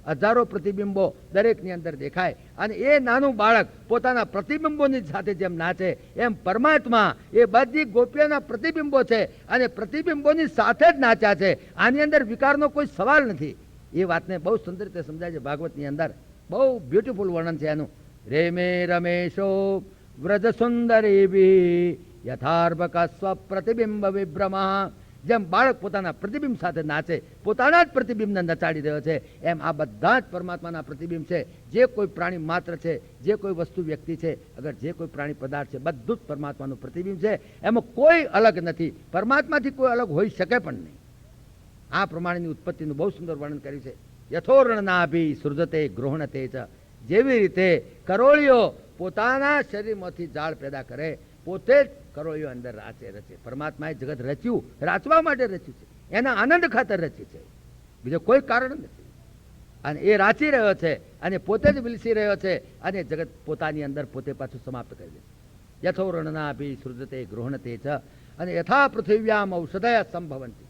હજારો પ્રતિબિંબો દરેકની અંદર દેખાય અને એ નાનું બાળક પોતાના પ્રતિબિંબોની સાથે જેમ નાચે એમ પરમાત્મા એ બધી ગોપીઓના પ્રતિબિંબો છે અને પ્રતિબિંબોની સાથે જ નાચ્યા છે. આની અંદર વિકારનો કોઈ સવાલ નથી. એ વાતને બહુ સુંદર રીતે સમજાય છે ભાગવતની અંદર. બહુ બ્યુટીફુલ વર્ણન છે એનું. રેમે રમેશો વ્રજ સુંદરી બી યથાર્ભક સ્વ પ્રતિબિંબ વિભ્રમા. જેમ બાળક પોતાના પ્રતિબિંબ સાથે નાચે, પોતાના જ પ્રતિબિંબને નચાડી રહ્યો છે, એમ આ બધા જ પરમાત્માના પ્રતિબિંબ છે. જે કોઈ પ્રાણી માત્ર છે, જે કોઈ વસ્તુ વ્યક્તિ છે, અગર જે કોઈ પ્રાણી પદાર્થ છે, બધું જ પરમાત્માનું પ્રતિબિંબ છે. એમાં કોઈ અલગ નથી. પરમાત્માથી કોઈ અલગ હોઈ શકે પણ નહીં. આ પ્રમાણેની ઉત્પત્તિનું બહુ સુંદર વર્ણન કર્યું છે. યથોર્ણનાભી સૃજતે ગૃહણતે ચ. જેવી રીતે કરોળીઓ પોતાના શરીરમાંથી ઝાડ પેદા કરે, પોતે જ કરોળીઓ અંદર રચે. પરમાત્માએ જગત રચ્યું, રાચવા માટે રચ્યું છે, એના આનંદ ખાતર રચ્યું છે, બીજો કોઈ કારણ નથી. અને એ રાચી રહ્યો છે અને પોતે જ વિલસી રહ્યો છે અને જગત પોતાની અંદર પોતે પાછું સમાપ્ત કરી દે છે. યથોર્ણનાભી સૃજતે ગૃહણતે ચ. અને યથા પૃથિવ્યામ ઔષધય સંભવંતી.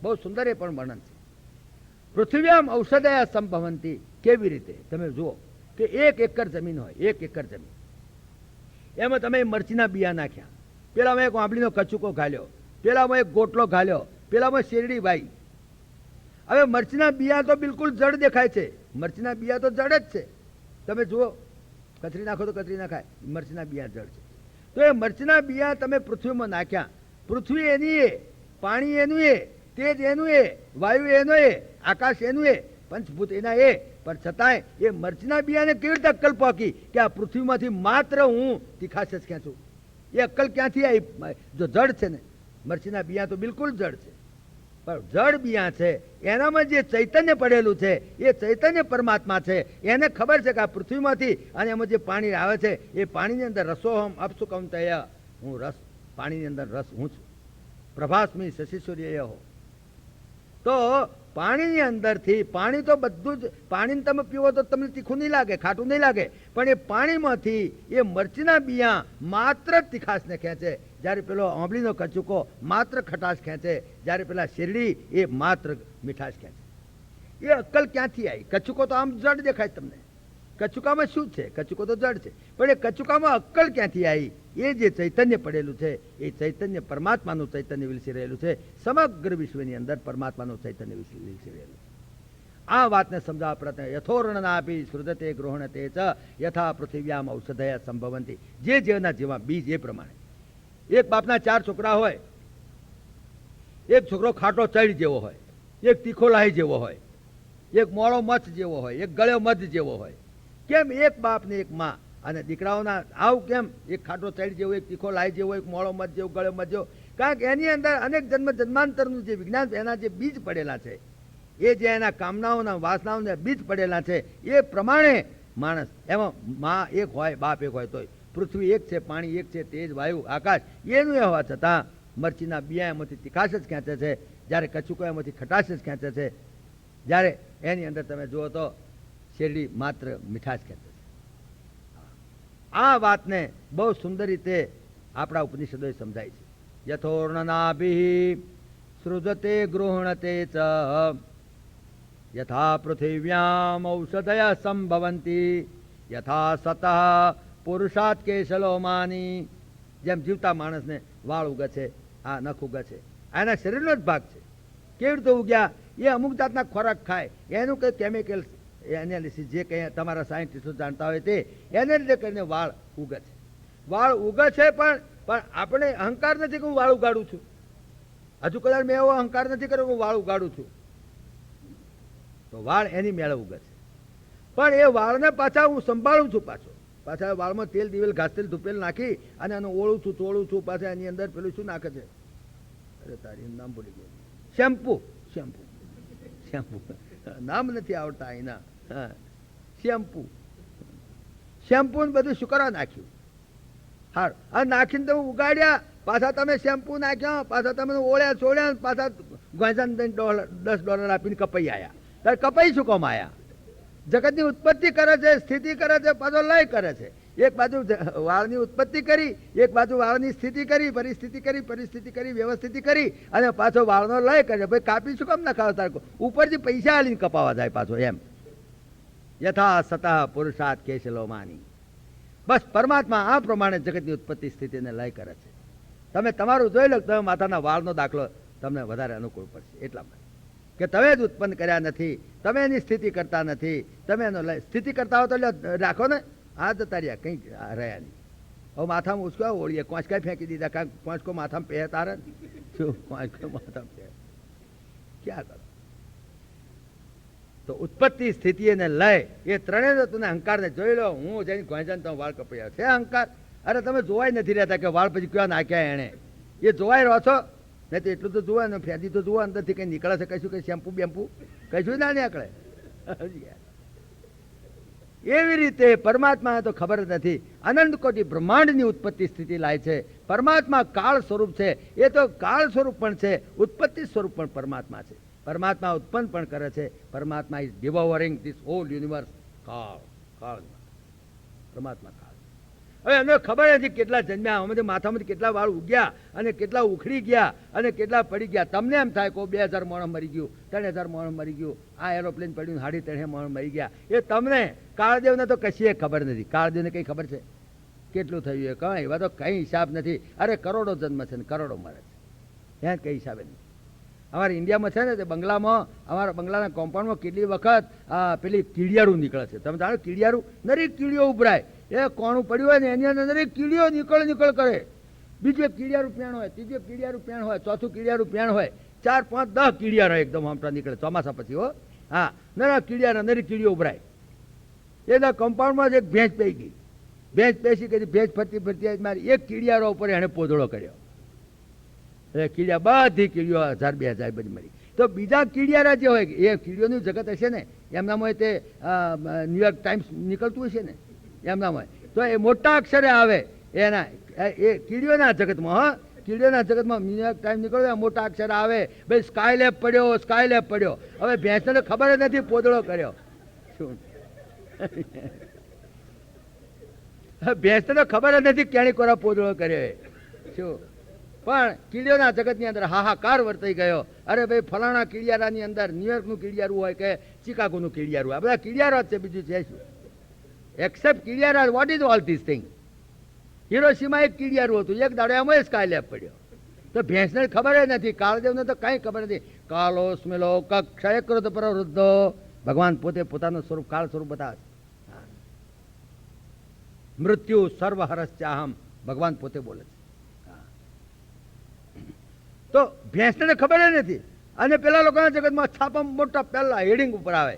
બહુ સુંદર એ પણ વર્ણન છે. પૃથ્વીયામ ઔષધય સંભવંતી. કેવી રીતે? તમે જુઓ કે 1 એકર જમીન હોય, 1 એકર જમીન, એમાં તમે મરચીના બિયા નાખ્યા, પેલામાં એક આંબલીનો કચુકો ઘાલ્યો, પેલામાં એક ગોટલો ઘાલ્યો, પેલામાં શેરડી વાઈ. હવે મરચીના બિયા તો બિલકુલ જડ દેખાય છે. મરચીના બિયા તો જડ જ છે. તમે જુઓ, કતરી નાખો તો કતરી ના ખાય, મરચીના બિયા જડ છે. તો એ મરચીના બિયા તમે પૃથ્વીમાં નાખ્યા. પૃથ્વી એની એ, પાણી એનું એ, તેજ એનું એ, વાયુ એનો એ, આકાશ એનું એ, પંચભૂત એના એ. પણ છતાંય એ મરચીના બિયાને કેવી રીતે અક્કલ પાકી કે આ પૃથ્વીમાંથી માત્ર હું તીખાશ જ ખેંચું? એ અક્કલ ક્યાંથી આવી? જો જડ છે ને, મરચીના બિયા તો બિલકુલ જડ છે, પણ જડ બિયા છે, એનામાં જે ચૈતન્ય પડેલું છે એ ચૈતન્ય પરમાત્મા છે. એને ખબર છે કે આ પૃથ્વીમાંથી અને એમાં જે પાણી આવે છે એ પાણીની અંદર રસોહમ અપસુકમ તય. હું રસ, પાણીની અંદર રસ હું છું. પ્રભાસ્મી શશી સૂર્ય હો. તો પાણીની અંદરથી, પાણી તો બધું જ, પાણીને તમે પીવો તો તમને તીખું નહીં લાગે, ખાટું નહીં લાગે, પણ એ પાણીમાંથી એ મરચીના બિયા માત્ર તીખાશને ખેંચે, જ્યારે પેલો આંબલીનો કચુકો માત્ર ખટાશ ખેંચે, જ્યારે પેલા શેરડી એ માત્ર મીઠાશ ખેંચે. એ અક્કલ ક્યાંથી આવી? કચુકો તો આમ જડ દેખાય તમને. કચુકામાં શું છે? કચુકો તો જડ છે, પણ એ કચુકામાં અક્કલ ક્યાંથી આવી? એ જે ચૈતન્ય પડેલું છે એ ચૈતન્ય પરમાત્માનું ચૈતન્ય વિલસી રહેલું છે. સમગ્ર વિશ્વની અંદર પરમાત્માનું ચૈતન્ય વિલસી રહેલું છે. આ વાતને સમજાવવા પ્રયત્ન. યથોર્ણનાભી સૃજતે ગૃહણતે ચ યથા પૃથિવ્યામ ઔષધય સંભવંતી. જે જેના જેવા બીજ એ પ્રમાણે. એક બાપના 4 છોકરા હોય, એક છોકરો ખાટો ચડ જેવો હોય, એક તીખો લાહી જેવો હોય, એક મોળો મચ જેવો હોય, એક ગળ્યો મધ જેવો હોય. કેમ? એક બાપ ને એક માં. અને દીકરાઓના આવું કેમ? એક ખાટો ચડ જેવો, એક તીખો લાહી જેવો, એક મોળો મધ જેવો, ગળ્યો મધ જેવો. કારણ કે એની અંદર અનેક જન્મ જન્માંતરનું જે વિજ્ઞાન, એના જે બીજ પડેલા છે, એ જે એના કામનાઓના વાસનાઓના બીજ પડેલા છે, એ પ્રમાણે માણસ, એમાં માં એક હોય, બાપ એક હોય, તોય પૃથ્વી એક છે, પાણી એક છે, તેજ વાયુ આકાશ એનું એ હોવા છતાં મરચીના બિયા એમાંથી તીખાશ જ ખેંચે છે, જ્યારે કચુકો એમાંથી ખટાશ જ ખેંચે છે, જ્યારે એની અંદર તમે જુઓ તો શેરડી માત્ર મીઠાશ ખેંચે છે. આ વાતને બહુ સુંદર રીતે આપણા ઉપનિષદોએ સમજાય છે. યથોર્ણનાભિ સૃજતે ગૃહણતે ચ યથા પૃથિવ્યામ ઔષધય સંભવંતી યથા સતઃ પુરુષાત કેશલોમાની. જેમ જીવતા માણસને વાળ ઉગે છે, આ નખ ઉગે છે, આના શરીરનો જ ભાગ છે. કેવી રીતે ઉગ્યા? એ અમુક જાતના ખોરાક ખાય, એનું કંઈ કેમિકલ એનાલિસિસ જે કંઈ તમારા સાયન્ટિસ્ટો જાણતા હોય તે, એને લીધે કરીને વાળ ઉગે છે. વાળ ઉગે છે, પણ આપણે અહંકાર નથી કે હું વાળ ઉગાડું છું. હજુ કદાચ મેં એવો અહંકાર નથી કર્યો કે હું વાળ ઉગાડું છું. તો વાળ એની મેળે ઉગે છે, પણ એ વાળને પાછા હું સંભાળું છું. પાછા વાળમાં તેલ, દિવેલ, ઘાસ તેલ, ધૂપેલ નાખી અને એનું ઓળું છું, તોડું છું. પાછા એની અંદર પેલું શું નાખે છે? અરે તારી નામ ભૂલી ગયો. શેમ્પુ નામ નથી આવડતા એના. હા, શેમ્પુ ને બધું શું કરવા નાખ્યું? હા, આ નાખીને તમે ઉગાડ્યા, પાછા તમે શેમ્પુ નાખ્યા, પાછા તમે ઓળ્યા છોડ્યા, પાછા ગોંજાને $10 આપીને કપાઈ આવ્યા. ત્યારે કપાઈ શું કામ આવ્યા? જગતની ઉત્પત્તિ કરે છે, સ્થિતિ કરે છે, પાછો લય કરે છે. એક બાજુ વાળની ઉત્પત્તિ કરી, એક બાજુ વાળની સ્થિતિ કરી, પરિસ્થિતિ કરી, વ્યવસ્થિત કરી, અને પાછો વાળનો લય કરે. ભાઈ કાપી શું કામ ના ખાવ? તારકો ઉપરથી પૈસા આલીને કપાવા જાય પાછો. એમ યથા સતઃ પુરુષાર્થ કેશલોમાની. બસ પરમાત્મા આ પ્રમાણે જગતની ઉત્પત્તિ સ્થિતિને લય કરે છે. તમે તમારું જોઈ લો, તમે માથાના વાળનો દાખલો તમને વધારે અનુકૂળ પડશે એટલા માટે કે તમે જ ઉત્પન્ન કર્યા નથી, તમે એની સ્થિતિ કરતા નથી, તમે એનો સ્થિતિ કરતા હો તો રાખો ને. આ જતા રહ્યા કંઈ રહ્યા નહીં. હવે માથામાં ઉચકા ઓળીએ કોંચકા ફેંકી દીધા, કારણ કોંચકો માથામાં પહે તારે શું કોંચકો માથામાં પહે ક્યાં કરો. તો ઉત્પત્તિ સ્થિતિ અને લય એ ત્રણેય તને અહંકારને જોઈ લો. હું જઈને ગોંજાને તમે વાળ કપાયા છે અહંકાર. અરે તમે જોવાય નથી રહેતા કે વાળ પછી ક્યાં નાખ્યા એને, એ જોવાય રહો છો નહીં તો એટલું તો જોવા ને ફેદી તો જોવા અંદરથી કંઈ નીકળે છે કશું કંઈ શેમ્પુ બેમ્પુ કશું ના નીકળે. એવી રીતે પરમાત્માને તો ખબર જ નથી. અનંત કોટી બ્રહ્માંડની ઉત્પત્તિ સ્થિતિ લાય છે. પરમાત્મા કાળ સ્વરૂપ છે, એ તો કાળ સ્વરૂપ પણ છે, ઉત્પત્તિ સ્વરૂપ પણ પરમાત્મા છે. પરમાત્મા ઉત્પન્ન પણ કરે છે. પરમાત્મા ઇઝ ડિવોવરિંગ ધીસ હોલ યુનિવર્સ. કાળ કાળ પરમાત્મા કાળ. હવે એમને ખબર નથી કેટલા જન્મ્યા, અમે માથામાંથી કેટલા વાળ ઉગ્યા અને કેટલા ઉખડી ગયા અને કેટલા પડી ગયા. તમને એમ થાય કે 2000 માણસ મરી ગયું, 3000 માણસ મરી ગયું, આ એરોપ્લેન પડ્યું 3.5 માણસ મરી ગયા. એ તમને કાળદેવને તો કશી ખબર નથી. કાળદેવને કઈ ખબર છે કેટલું થયું એ કઈ એવા તો કઈ હિસાબ નથી. અરે કરોડો જન્મ છે ને કરોડો મરે છે, ત્યાં કઈ હિસાબે નહીં. અમારા ઇન્ડિયામાં છે ને તે બંગલામાં, અમારા બંગલાના કોમ્પાઉન્ડમાં કેટલી વખત પેલી કીડિયારું નીકળે છે. તમે જાણો કીડિયારું? નરી કીડીઓ ઉભરાય, એ કોણું પડ્યું હોય ને એની અંદર નરી કીડીઓ નીકળ કરે. બીજું એક કીડિયારું પેણ હોય, ત્રીજું કીડિયારું પેણ હોય, ચોથું કીડિયારું પેણ હોય, 4, 5, 10 કીડિયારો એકદમ હમણાં નીકળે ચોમાસા પછી. હો હા, નરા કીડિયારા નરી કીડીઓ ઉભરાય. એના કમ્પાઉન્ડમાં જ એક ભેંસ પી ગઈ. ભેંસ પેસી કરી, ભેંસ ફરતી ફરતી મારી એક કીડિયારો ઉપર એને પોદળો કર્યો. એટલે કીડિયા બધી કીડીઓ 1000-2000 બધી મરી. તો બીજા કીડિયારા જે હોય એ કીડીઓનું જગત હશે ને, એમનામાં તે ન્યુયોર્ક ટાઈમ્સ નીકળતું હશે ને એમનામાં, તો એ મોટા અક્ષરે આવે એના એ કીડીઓના જગતમાં. હા, કીડીઓના જગતમાં ન્યુયોર્ક ટાઈમ્સ નીકળ્યો મોટા અક્ષરે આવે ભાઈ સ્કાય લેબ પડ્યો, સ્કાય લેબ પડ્યો. હવે ભેંસને તો ખબર જ નથી પોદળો કર્યો. શું ભેંસને તો ખબર જ નથી કેણી કોરા પોદળો કર્યો. શું પણ કીડીઓના જગતની અંદર હાહાકાર વર્તાઈ ગયો. અરે ભાઈ ફલાણા કીડિયારાની અંદર ન્યુયોર્કનું કીડિયારું હોય કે ચિકાગોનું કીડિયારું, આ બધા કીડિયારો જ છે, બીજું છે શું? એક્સેપ્ટ કીડિયારા, what is all this thing? Hiroshima એક કીડિયારું હતું, એક દાડો એમાં સ્કાય લેબ પડ્યો. તો ભેંસને ખબર જ નથી, કાળદેવને તો કઈ ખબર નથી. કાલો સ્મેલો ક્ષય ક્રોધ પ્રવૃદ્ધો. ભગવાન પોતે પોતાનું સ્વરૂપ કાળ સ્વરૂપ બતાવે. મૃત્યુ સર્વહરશ્ચાહમ, ભગવાન પોતે બોલે છે. તો ભેંસને ખબર જ નથી. અને પેલા લોકોના જગતમાં છાપામાં મોટા પહેલા હેડિંગ ઉપર આવે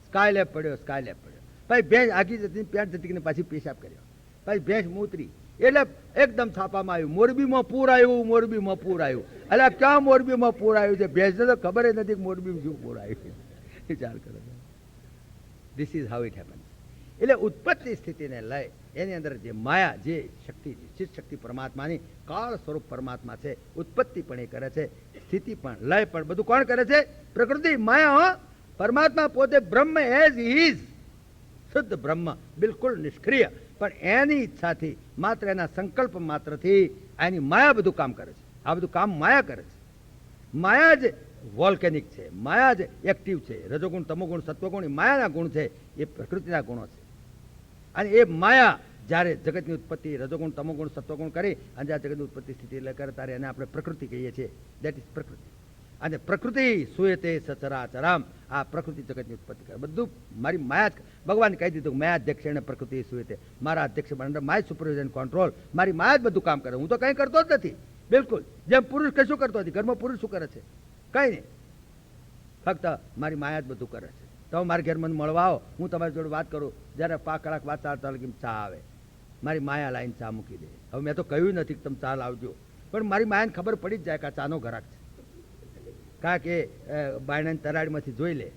સ્કાય લેબ પડ્યો, સ્કાય લેબ પડ્યો. ભાઈ ભેંસ આગી જતી પેન્ટ જતી પાછી પેશાબ કર્યો, ભાઈ ભેંસ મૂતરી એટલે એકદમ છાપામાં આવ્યું મોરબીમાં પૂર આવ્યું, મોરબીમાં પૂર આવ્યું. એટલે ક્યાં મોરબીમાં પૂર આવ્યું છે? ભેંસને તો ખબર જ નથી કે મોરબીમાં શું પૂર આવ્યું. વિચાર કરો. This is how it happens. એટલે ઉત્પત્તિ સ્થિતિને લય એની અંદર જે માયા, જે શક્તિ, ચિત્ત શક્તિ પરમાત્માની કાળ સ્વરૂપ પરમાત્મા છે. ઉત્પત્તિ પણ એ કરે છે, સ્થિતિ પણ, લય પણ, બધું કોણ કરે છે? પ્રકૃતિ, માયા. પરમાત્મા પોતે બ્રહ્મ એઝ ઇઝ, શુદ્ધ બ્રહ્મ, બિલકુલ નિષ્ક્રિય. પણ એની ઈચ્છાથી, માત્ર એના સંકલ્પ માત્રથી એની માયા બધું કામ કરે છે. આ બધું કામ માયા કરે છે. માયા જ વોલ્કેનિક છે, માયા જ એક્ટિવ છે. રજોગુણ, તમોગુણ, સત્વગુણ માયાના ગુણ છે, એ પ્રકૃતિના ગુણો છે. અને એ માયા જ્યારે જગતની ઉત્પત્તિ રજોગુણ, તમોગુણ, સત્વગુણ કરી અને જ્યારે જગતની ઉત્પત્તિ સ્થિતિ એટલે કરે ત્યારે એને આપણે પ્રકૃતિ કહીએ છીએ. દેટ ઇઝ પ્રકૃતિ. અને પ્રકૃતિ સુયતે સચરાચરામ, આ પ્રકૃતિ જગતની ઉત્પત્તિ કરે. બધું મારી માયા જ. ભગવાન કહી દીધું માયા અધ્યક્ષ એને પ્રકૃતિ સુયતે, મારા અધ્યક્ષ અંડર માય સુપરવિઝન કંટ્રોલ, મારી માયા જ બધું કામ કરે. હું તો કંઈ કરતો જ નથી. બિલકુલ જેમ પુરુષ કશું કરતો નથી. ઘરમાં પુરુષ શું કરે છે? કંઈ નહીં, ફક્ત મારી માયા જ બધું કરે છે. તમે મારા ઘેર મને મળવા આવો, હું તમારી જોડે વાત કરું, જ્યારે 5 કલાક વાત ચાલતા લગી ચા આવે, મારી માયા લાઈને ચા મૂકી દે. હવે મેં તો કહ્યું નથી કે તમે ચા લાવજો, પણ મારી માયાને ખબર પડી જ જાય કે આ ચાનો ઘરાક છે. કારણ કે બાયણાની તરાડીમાંથી જોઈ લે,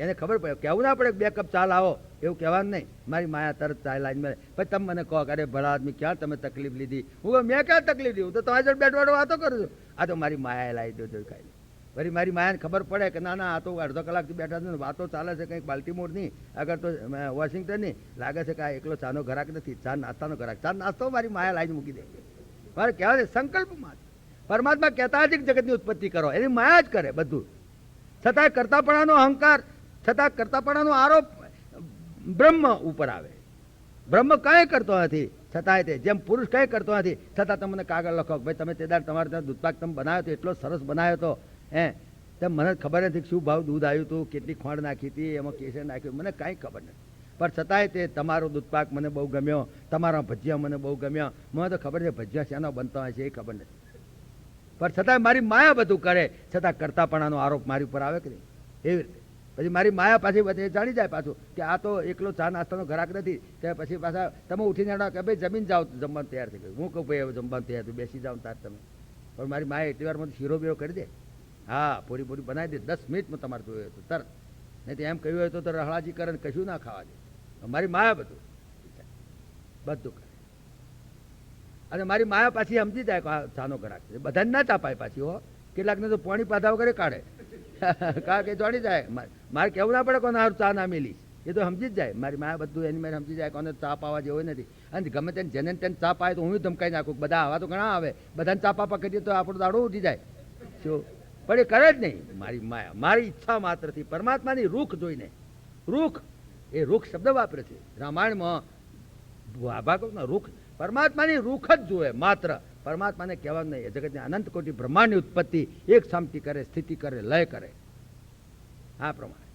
એને ખબર પડે. કહેવું ના પડે 2 કપ ચા લાવો, એવું કહેવાનું નહીં. મારી માયા તરત ચા લાઈને મળે. પછી તમે મને કહો અરે ભલા આદમી ક્યાં તમે તકલીફ લીધી? હું મેં ક્યાં તકલીફ લીધી? હું તો તમારી જોડે બેઠવાડો વાતો કરું છું. આ તો મારી માયાએ લાવી દો જોઈ કાંઈ. વળી મારી માયાને ખબર પડે કે ના ના આ તો અડધો કલાકથી બેઠા છે, વાતો ચાલે છે કંઈક બાલ્ટીમોરની, આગળ તો વોશિંગ્ટનની, લાગે છે કે આ એકલો ચાનો ઘરાક નથી, ચા નાસ્તાનો ઘરાક. ચા નાસ્તો મારી માયા લાઈને મૂકી દે. મારે કહેવાય સંકલ્પમાં પરમાત્મા કહેતા જ જગતની ઉત્પત્તિ કરો, એની માયા જ કરે બધું. છતાં કરતાપણાનો અહંકાર, છતાં કરતાપણાનો આરોપ બ્રહ્મ ઉપર આવે. બ્રહ્મ કાંઈ કરતો નથી, છતાંય તે જેમ પુરુષ કંઈ કરતો નથી, છતાં તમને કાગળ લખો ભાઈ તમે તે દાડ તમારે ત્યાં દૂધપાક તમે બનાવ્યો હતો, એટલો સરસ બનાવ્યો હતો, તેમ મને ખબર નથી શું ભાવ દૂધ આવ્યું હતું, કેટલી ખોંડ નાખી હતી, એમાં કેસર નાખ્યું, મને કાંઈ ખબર નથી. પણ છતાંય તે તમારો દૂધપાક મને બહુ ગમ્યો, તમારા ભજીયા મને બહુ ગમ્યા. મને તો ખબર છે ભજીયા શેનો બનતા હોય છે એ ખબર નથી, પણ છતાંય મારી માયા બધું કરે, છતાં કરતાપણાનો આરોપ મારી ઉપર આવે કે નહીં, એવી રીતે પછી મારી માયા પાછી બધે જાણી જાય પાછું કે આ તો એકલો ચા નાસ્તાનો ઘરાક નથી. તે પછી પાછા તમે ઉઠીને જાણો કે ભાઈ જમીન જાઓ, જમવાનું તૈયાર થઈ ગયું. હું કહું ભાઈ હવે જમવાનું તૈયાર થયું, બેસી જાઓ તાર તમે. પણ મારી માયા એટલી વાર મને શીરો બીરો કરી દે, હા પૂરી પૂરી બનાવી દે, 10 મિનિટમાં તમારે જોયું હતું તરત. નહીં તો એમ કહ્યું હોય તો રહળાજી કરે ને કશું ના ખાવા દે. મારી માયા બધું બધું કરે. અને મારી માયા પાછી સમજી જાય કે આ ચાનો ઘરાક છે. બધાને ના ચાપાય પાછી હો, કેટલાકને તો પાણી પાધા વગેરે કાઢે કારણ કે જોડી જાય. મારે કેવું ના પડે કોને સારું ચા ના મેલી, એ તો સમજી જ જાય. મારી માયા બધું એની મેં સમજી જાય કોને ચા પાવા જેવો નથી. અને ગમે તેને જેને તેને ચા પાય તો હું ધમકાઈ નાખું. બધા આવા તો ઘણા આવે, બધાને ચા પાપા કરીએ તો આપણો દાડો ઉઠી જાય. શું પણ એ કરે જ નહીં. મારી માયા મારી ઈચ્છા માત્રથી પરમાત્માની રૂખ જોઈને, રૂખ એ રૂખ શબ્દ વાપરે છે રામાયણમાં. ભાગવતમાં રૂખ પરમાત્માની રૂખ જ જોવે માત્ર. પરમાત્માને કહેવાનું નહીં. જગતની અનંત કોટી બ્રહ્માંડની ઉત્પત્તિ એક શાંતિ કરે, સ્થિતિ કરે, લય કરે. આ પ્રમાણે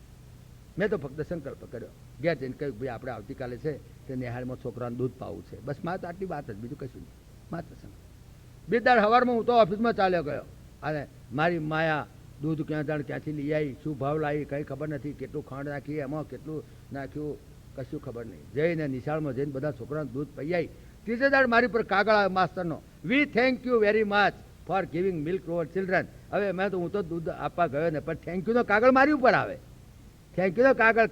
મેં તો ફક્ત સંકલ્પ કર્યો, ઘેર જઈને કહ્યું ભાઈ આપણે આવતીકાલે છે તે નિહાળમાં છોકરાને દૂધ પાવું છે, બસ મારે તો આટલી વાત જ, બીજું કશું નહીં, માત્ર સંકલ્પ. બીજાર સવારમાં હું તો ઓફિસમાં ચાલ્યો ગયો અને મારી માયા દૂધ ક્યાંથી લઈ આવી, શું ભાવ લાવી કંઈ ખબર નથી, કેટલું ખાંડ નાખી, એમાં કેટલું નાખ્યું કશું ખબર નહીં. જઈને નિશાળમાં જઈને બધા છોકરાને દૂધ પી આવી. ત્રીજે દાડ મારી પર કાગળ આવે માસ્તરનો, we thank you very much for giving milk to our children. હવે મેં તો હું તો દૂધ આપવા ગયો ને, પણ થેન્ક યુનો કાગળ મારી ઉપર આવે. થેન્ક યુનો કાગળ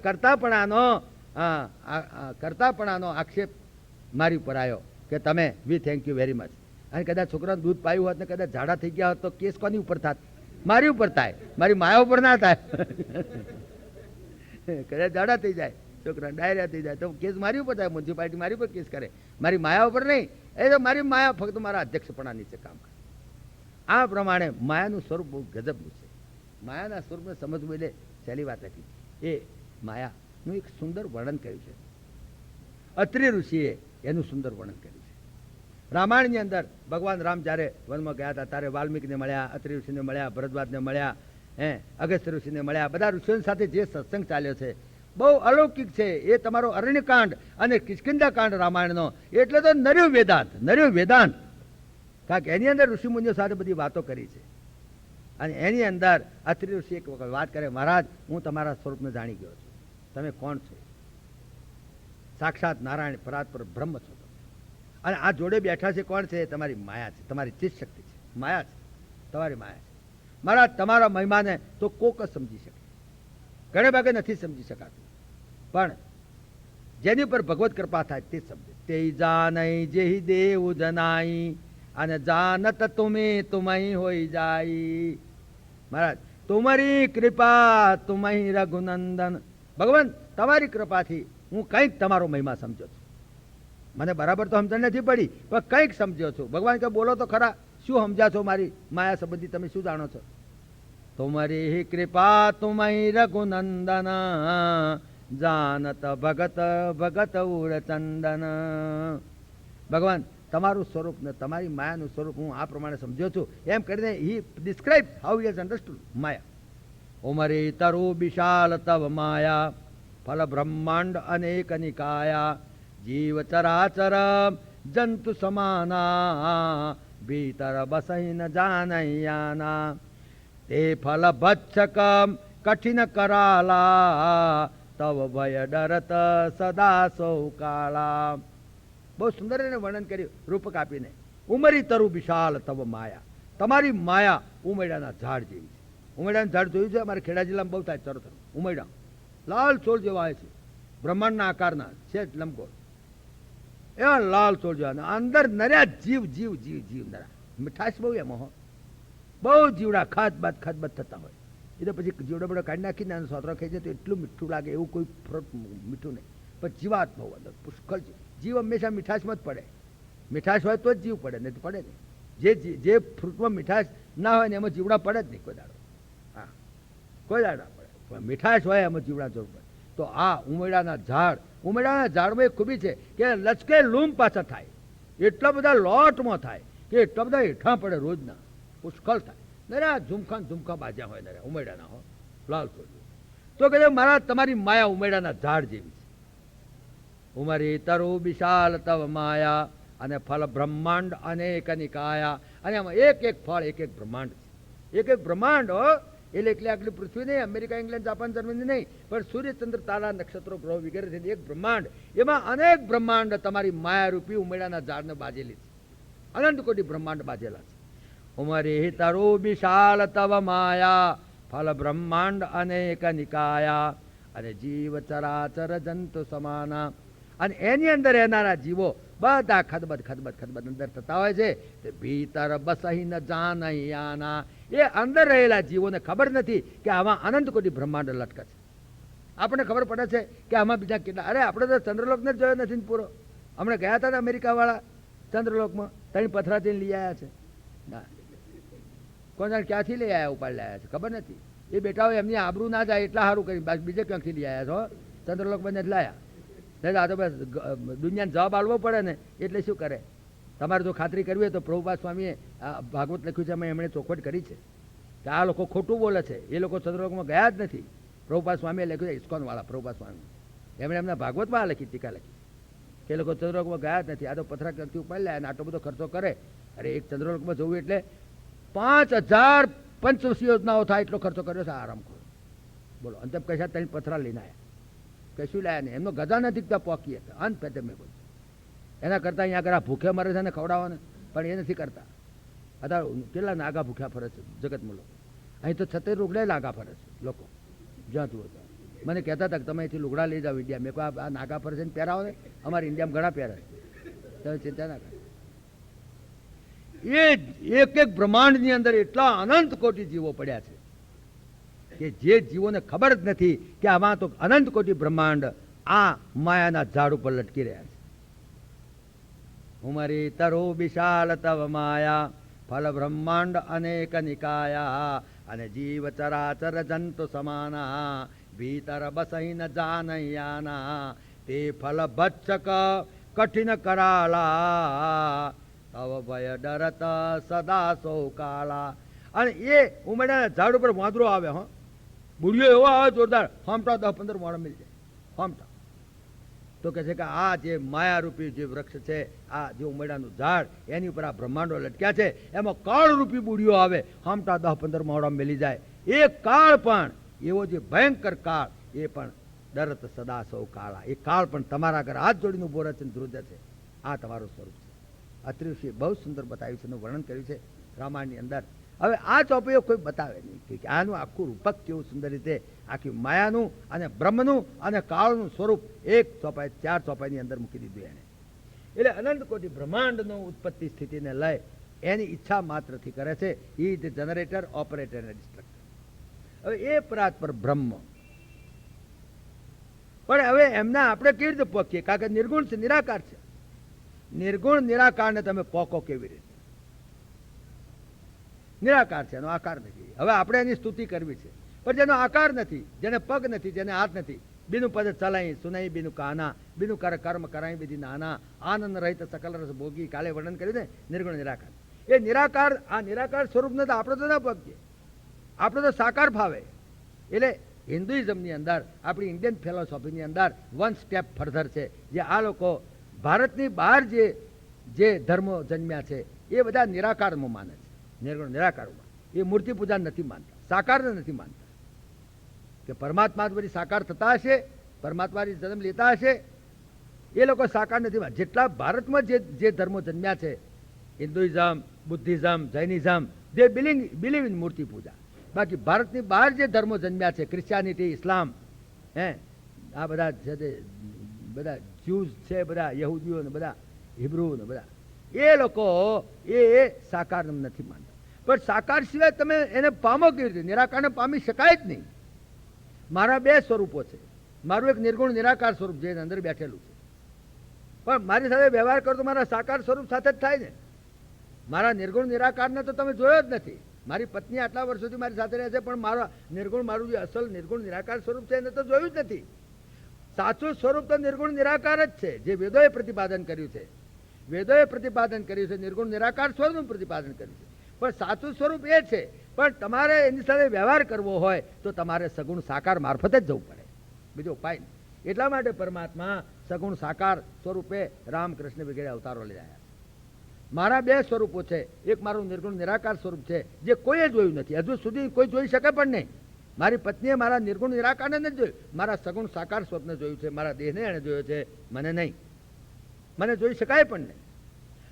કરતાપણાનો આક્ષેપ મારી ઉપર આવ્યો કે તમે વી થેન્ક યુ વેરી મચ. અને કદાચ છોકરાને દૂધ પાયું હોત ને કદાચ ઝાડા થઈ ગયા હોત તો કેસ કોની ઉપર થાત? મારી ઉપર થાય, મારી માયા ઉપર ના થાય. કદાચ ઝાડા થઈ જાય, છોકરા ડાયરિયા થઈ જાય તો કેસ મારી ઉપર થાય, મ્યુનિસિપાલિટી મારી ઉપર કેસ કરે, મારી માયા ઉપર નહીં. એ તો મારી માયા ફક્ત મારા અધ્યક્ષપણા નીચે કામ કરે. આ પ્રમાણે માયાનું સ્વરૂપ બહુ ગજબનું છે. માયાના સ્વરૂપને સમજવું એટલે સહેલી વાત નથી. એ માયાનું એક સુંદર વર્ણન કર્યું છે. અત્રિ ઋષિએ એનું સુંદર વર્ણન કર્યું છે. રામાયણની અંદર ભગવાન રામ જ્યારે વનમાં ગયા હતા ત્યારે વાલ્મીકીને મળ્યા, અત્રિ ઋષિને મળ્યા, ભરદ્વાજને મળ્યા, અગસ્ત્ય ઋષિને મળ્યા. બધા ઋષિઓની સાથે જે સત્સંગ ચાલ્યો છે બહુ અલૌકિક છે. એ તમારો અરણ્યકાંડ અને કિષ્કિંધા કાંડ રામાયણનો એટલે તો નર્યું વેદાંત. કારણ કે એની અંદર ઋષિમુનિઓ સાથે બધી વાતો કરી છે. અને એની અંદર અત્રિ ઋષિ એક વખત વાત કરે, મહારાજ હું તમારા સ્વરૂપને જાણી ગયો છું, તમે કોણ છો? સાક્ષાત નારાયણ પરાત્પર બ્રહ્મ છો તમે. અને આ જોડે બેઠા છે કોણ છે? તમારી માયા છે, તમારી ચિત્ત શક્તિ છે, માયા છે, તમારી માયા છે. મહારાજ તમારા મહિમાને તો કોક જ સમજી શકે, ઘણે ભાગે નથી સમજી શકાતું, પણ જેની પર ભગવત કૃપા થાય તે સમજે. તે જાનઈ જેહી દેવ જનાઈ અને જાનત તુમઈ હોઈ જાય. મહારાજ તુમરી કૃપા તુમઈ રઘુનંદન. ભગવાન તમારી કૃપાથી હું કંઈક તમારો મહિમા સમજો છું. મને બરાબર તો સમજણ નથી પડી પણ કંઈક સમજ્યો છું. ભગવાન કે બોલો તો ખરા, શું સમજ્યા છો મારી માયા સંબંધી, તમે શું જાણો છો? તુમરી કૃપા તુમઈ રઘુનંદન જાનત ભગત ભગત ઉરચંદન. ભગવાન તમારું સ્વરૂપ ને તમારી માયાનું સ્વરૂપ હું આ પ્રમાણે સમજ્યો છું. એમ કરીને he describe how he has understood maya. ઉમરી તરુ વિશાલ તવ માયા ફલ બ્રહ્માંડ અનેક નિકાયા જીવ ચરાચર જંતુ સમાના ભીતર બસઈ ન જાનૈયાના તે ફલ ભક્ષક કઠિન કરાલા તવ ભય ડરત સદા સૌ કાળા. બહુ સુંદર એને વર્ણન કર્યું રૂપક આપીને. ઉમરી તરુ વિશાલ તવ માયા, તમારી માયા ઉમૈડાના ઝાડ જેવી છે. ઉમૈડાનું ઝાડ જોયું છે? અમારે ખેડા જિલ્લામાં બહુ થાય તરત ઉમૈડા, લાલ છોડ જેવા આવે છે, બ્રહ્માંડના આકારના છે લંબગોળ, એવા લાલ છોડ જેવા. અંદર નર્યા જીવ જીવ જીવ જીવ નર્યા. મીઠાશ બહુ એમાં હો, બહુ જીવડા ખાત બાદ થતા હોય. એ તો પછી જીવડો બડો કાઢી નાખીને સોતરો ખાઈ જાય તો એટલું મીઠું લાગે, એવું કોઈ ફ્રૂટ મીઠું નહીં. પણ જીવાત બહુ અંદર પુષ્કળ જીવ હંમેશા મીઠાશમાં જ પડે. મીઠાશ હોય તો જ જીવ પડે, નહીં તો પડે નહીં. જે ફ્રૂટમાં મીઠાશ ના હોય ને એમાં જીવડા પડે જ નહીં કોઈ દાડો. હા, કોઈ દાડો પડે. પણ મીઠાશ હોય એમાં જીવડા જરૂર પડે. તો આ ઉમેડાના ઝાડમાં એક ખૂબી છે કે લચકે લૂમ પાછા થાય, એટલા બધા લોટમાં થાય કે એટલા બધા હેઠા પડે રોજના, પુષ્કળ થાય. નરે આ ઝુમખા બાજ્યા હોય નરે ઉમેડાના હો લાલ સોજી. તો કે મારા તમારી માયા ઉમેડાના ઝાડ જેવી છે. ઉમરી તરુ વિશાલ તવ માયા, અને ફળ બ્રહ્માંડ અનેક નિકાયા. અને આમાં એક એક ફળ એક એક બ્રહ્માંડ છે, એક એક બ્રહ્માંડ હો. એટલે આટલી પૃથ્વી નહીં, અમેરિકા, ઇંગ્લેન્ડ, જાપાન, જર્મની નહીં, પણ સૂર્ય, ચંદ્ર, તારા, નક્ષત્રો, ગ્રહો વગેરે છે એક બ્રહ્માંડ. એમાં અનેક બ્રહ્માંડ તમારી માયારૂપી ઉમેડાના ઝાડને બાજેલી છે, અનંત કોટી બ્રહ્માંડ બાજેલા છે. ઉમરી તરુ વિશાલ તવ માયા, ફલ બ્રહ્માંડ અનેક નિકાયા, અને જીવ ચરાચર જંતુ સમાના. અને એની અંદર રહેનારા જીવો બધા ખદબદ અંદર થતા હોય છે. તે ભીતર બસહી ન જાનૈયાના, એ અંદર રહેલા જીવોને ખબર નથી કે આમાં અનંત કોટી બ્રહ્માંડ લટકે છે. આપણને ખબર પડે છે કે આમાં બીજા કેટલા. અરે આપણે તો ચંદ્રલોકને જ જોયો નથી પૂરો. હમણાં ગયા હતા ને અમેરિકાવાળા ચંદ્રલોકમાં, ત્રણ પથરાથી લઈ આવ્યા છે. ના, કોણ જાણે ક્યાંથી લઈ આવ્યા, ઉપાડ લાયા છે ખબર નથી. એ બેટાઓ એમની આબરૂ ના જાય એટલા સારું કરી, બીજે ક્યાંકથી લઈ આવ્યા છો, ચંદ્રલોકમાં જ લાયા. આ તો બસ દુનિયાને જવાબ આપવો પડે ને, એટલે શું કરે. તમારે જો ખાતરી કરવી હોય તો પ્રભુપાદ સ્વામીએ ભાગવત લખ્યું છે, એમાં એમણે ચોખવટ કરી છે કે આ લોકો ખોટું બોલે છે, એ લોકો ચંદ્રલોકમાં ગયા જ નથી. પ્રભુપાદ સ્વામીએ લખ્યું છે, ઇસ્કોનવાળા પ્રભુપાદ સ્વામી, એમણે એમના ભાગવતમાં લખી, ટીકા લખી કે એ લોકો ચંદ્રલોકમાં ગયા જ નથી. આ તો પથરા ક્યાંકથી ઉપાડી લે અને આટલો બધો ખર્ચો કરે. અરે એક ચંદ્રલોકમાં જવું એટલે 5000 પંચવર્ષ યોજનાઓ થાય એટલો ખર્ચો કર્યો છે આરામ કરો. બોલો, અંતે કશા ત્રણ પથરા લઈને આવ્યા, કશું લાયા નહીં. એમનો ગજા નથી ત્યાં પોકી હતા, અંત પેટે મેં બધું. એના કરતાં અહીંયા આગળ આ ભૂખે મરે છે ને ખવડાવવાને, પણ એ નથી કરતા. અત્યારે કેટલા નાગા ભૂખ્યા ફરે છે જગતમાં લોકો. અહીં તો 36 લુગડા નાગા ફરે છે લોકો, જ્યાં તું હતા. મને કહેતા હતા કે તમે અહીંથી લુગડા લઈ જાઓ ઇન્ડિયા. મેં કહું આ નાગા ફરે છે ને પહેરાવો ને, અમારે ઇન્ડિયામાં ઘણા પહેરે છે, તમે ચિંતા ના કરો. એ એક એક બ્રહ્માંડની અંદર એટલા અનંત કોટી જીવો પડ્યા છે કે જે જીવોને ખબર જ નથી કે આમાં તો અનંત કોટી બ્રહ્માંડ આ માયાના ઝાડ ઉપર લટકી રહ્યા છે. ઉમરી તરુ વિશાલ તવ માયા, ફલ બ્રહ્માંડ અનેક નિકાયા, અને જીવ ચરાચર જંતુ સમાના, ભીતર બસહી ન જાનૈયાના, તે ફલ ભક્ષક કઠિન કરાલા, તવ ભય ડરત સદા સૌ કાલા. અને એ ઉમરડાના ઝાડ ઉપર વાંદરો આવે, હો બુઢિયો એવો આવે જોરદાર, ફામટા 10-15 મોડા મળી જાય ફામટા. તો કહે છે કે આ જે માયારૂપી જે વૃક્ષ છે, આ જે ઉમરડાનું ઝાડ, એની ઉપર આ બ્રહ્માંડો લટક્યા છે, એમાં કાળરૂપી બુઢિયો આવે, ફામટા 10-15 મોડા મળી જાય. એ કાળ પણ એવો જે ભયંકર કાળ, એ પણ ડરત સદા સૌ કાળા. એ કાળ પણ તમારા આગળ હાથ જોડીને ઉભો રહે છે, ધ્રુજે છે. આ તમારું સ્વરૂપ છે. અત્રિષિએ બહુ સુંદર બતાવ્યું છે, એનું વર્ણન કર્યું છે રામાયણની અંદર. હવે આ ચોપડીઓ કોઈ બતાવે નહીં કે આનું આખું રૂપક કેવું સુંદર રીતે આખી માયાનું અને બ્રહ્મનું અને કાળનું સ્વરૂપ એક ચોપાઈ 4 ચોપાઈની અંદર મૂકી દીધું એને. એટલે અનંત કોટી બ્રહ્માંડનો ઉત્પત્તિ સ્થિતિને લય એની ઈચ્છા માત્રથી કરે છે. ઈ ધ જનરેટર, ઓપરેટર અને ડિસ્ટ્રક્ટર. હવે એ પરાત્પર બ્રહ્મ, પણ હવે એમના આપણે કેવી રીતે પોકીએ? કારણ કે નિર્ગુણ છે, નિરાકાર છે. નિર્ગુણ નિરાકારને તમે પોકો કેવી રીતે? નિરાકાર છે, એનો આકાર નથી. હવે આપણે એની સ્તુતિ કરવી છે, પણ જેનો આકાર નથી, જેને પગ નથી, જેને હાથ નથી, બીનું પદ ચલાઈ સુનાઈ બીનું કાના, બીનું કર્મ કરાઈ બીધી નાના, આનંદ રહિત સકલ રસ ભોગી. કાલે વર્ણન કર્યું ને નિર્ગુણ નિરાકાર. એ નિરાકાર, આ નિરાકાર સ્વરૂપને તો આપણે તો ના પગીએ, આપણે તો સાકાર ભાવે. એટલે હિન્દુઇઝમની અંદર, આપણી ઇન્ડિયન ફિલોસોફીની અંદર 1 સ્ટેપ ફર્ધર છે. જે આ લોકો ભારતની બહાર જે ધર્મો જન્મ્યા છે, એ બધા નિરાકારમાં માને છે, નિર્ગુણ નિરાકારમાં. એ મૂર્તિ પૂજા નથી માનતા, સાકારને નથી માનતા કે પરમાત્મા બધી સાકાર થતા હશે, પરમાત્માની જન્મ લેતા હશે. એ લોકો સાકાર નથી માનતા. જેટલા ભારતમાં જે ધર્મો જન્મ્યા છે, Hinduism, Buddhism, Jainism, they believe in મૂર્તિ પૂજા. બાકી ભારતની બહાર જે ધર્મો જન્મ્યા છે, ક્રિશ્ચિયાનિટી, ઇસ્લામ, આ બધા બધા જ્યુઝ છે, બધા યહૂદીઓ ને બધા હિબ્રુ ને બધા, એ લોકો એ સાકાર નથી માનતા. પણ સાકાર સિવાય તમે એને પામો કેવી રીતે? નિરાકારને પામી શકાય જ નહીં. મારા 2 સ્વરૂપો છે. મારું એક નિર્ગુણ નિરાકાર સ્વરૂપ જે અંદર બેઠેલું છે, પણ મારી સાથે વ્યવહાર કરો તો મારા સાકાર સ્વરૂપ સાથે જ થાય ને. મારા નિર્ગુણ નિરાકારને તો તમે જોયો જ નથી. મારી પત્ની આટલા વર્ષોથી મારી સાથે રહે છે, પણ મારા નિર્ગુણ, મારું જે અસલ નિર્ગુણ નિરાકાર સ્વરૂપ છે એને તો જોયું જ નથી. સાચું સ્વરૂપ તો નિર્ગુણ નિરાકાર જ છે, જે વેદોએ પ્રતિપાદન કર્યું છે. વેદોએ પ્રતિપાદન કર્યું છે, નિર્ગુણ નિરાકાર સ્વરૂપનું પ્રતિપાદન કર્યું છે. પણ સાચું સ્વરૂપ એ છે, પણ તમારે એની સાથે વ્યવહાર કરવો હોય તો તમારે સગુણ સાકાર મારફતે જ જવું પડે, બીજો ઉપાય નહીં. એટલા માટે પરમાત્મા સગુણ સાકાર સ્વરૂપે રામકૃષ્ણ વગેરે અવતારો લઈ આવ્યા. મારા બે સ્વરૂપો છે, એક મારું નિર્ગુણ નિરાકાર સ્વરૂપ છે, જે કોઈએ જોયું નથી, હજુ સુધી કોઈ જોઈ શકે પણ નહીં. મારી પત્નીએ મારા નિર્ગુણ નિરાકારને નથી જોયું, મારા સગુણ સાકાર સ્વરૂપને જોયું છે. મારા દેહને એણે જોયો છે, મને નહીં, મને જોઈ શકાય પણ નહીં.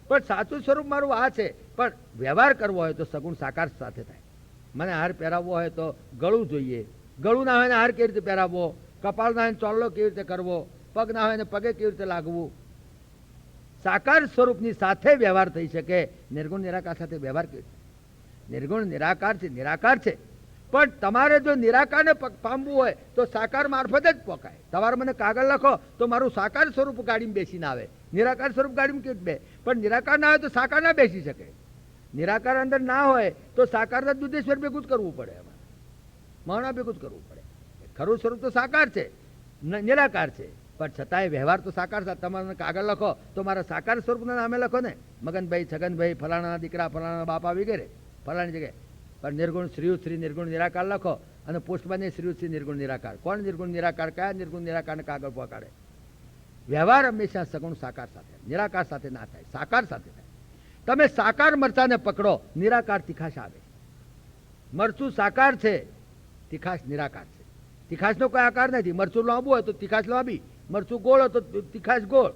પણ સાચું સ્વરૂપ મારું આ છે, પણ વ્યવહાર કરવો હોય તો સગુણ સાકાર સાથે થાય. મને હાર પહેરાવવો હોય તો ગળું જોઈએ, ગળું ના હોય ને હાર કેવી રીતે પહેરાવવો, કપાળ ના હોય ને ચોલ્લો કેવી રીતે કરવો, પગ ના હોય ને પગે કેવી રીતે લાગવું. સાકાર સ્વરૂપની સાથે વ્યવહાર થઈ શકે, નિર્ગુણ નિરાકાર સાથે વ્યવહાર કેવી રીતે? નિર્ગુણ નિરાકાર છે, નિરાકાર છે, પણ તમારે જો નિરાકારને પામવું હોય તો સાકાર મારફતે જ પોકાય. તમારે મને કાગળ લખો તો મારું સાકાર સ્વરૂપ ગાડીમાં બેસીને આવે, નિરાકાર સ્વરૂપ ગાડીમાં કેવી બે, પણ નિરાકાર ના હોય તો સાકાર ના બેસી શકે. નિરાકાર અંદર ના હોય તો સાકારના દુધેશ્વર ભેગું જ કરવું પડે, એમાં મૌના ભેગું જ કરવું પડે. ખરું સ્વરૂપ તો સાકાર છે, નિરાકાર છે, પણ છતાંય વ્યવહાર તો સાકાર સાથે. તમારે કાગળ લખો તો મારા સાકાર સ્વરૂપના નામે લખો ને, મગનભાઈ, છગનભાઈ, ફલાણા દીકરા, ફલાણા બાપા વગેરે ફલાણી જગ્યાએ. પણ નિર્ગુણ શ્રીયુત શ્રી નિર્ગુણ નિરાકાર લખો અને પોસ્ટમાં શ્રીયુત શ્રી નિર્ગુણ નિરાકાર. કોણ નિર્ગુણ નિરાકાર, કયા નિર્ગુણ નિરાકારને કાગળ પહોંચાડે? વ્યવહાર હંમેશા સગુણ સાકાર સાથે, નિરાકાર સાથે ના થાય, સાકાર સાથે થાય. તમે સાકાર મરચાને પકડો, નિરાકાર તીખાશ આવે. મરચું સાકાર છે, તીખાશ નિરાકાર છે. તીખાશનો કોઈ આકાર નથી. મરચું લાંબુ હોય તો તીખાશ લાંબી, મરચું ગોળ હોય તો તીખાશ ગોળ.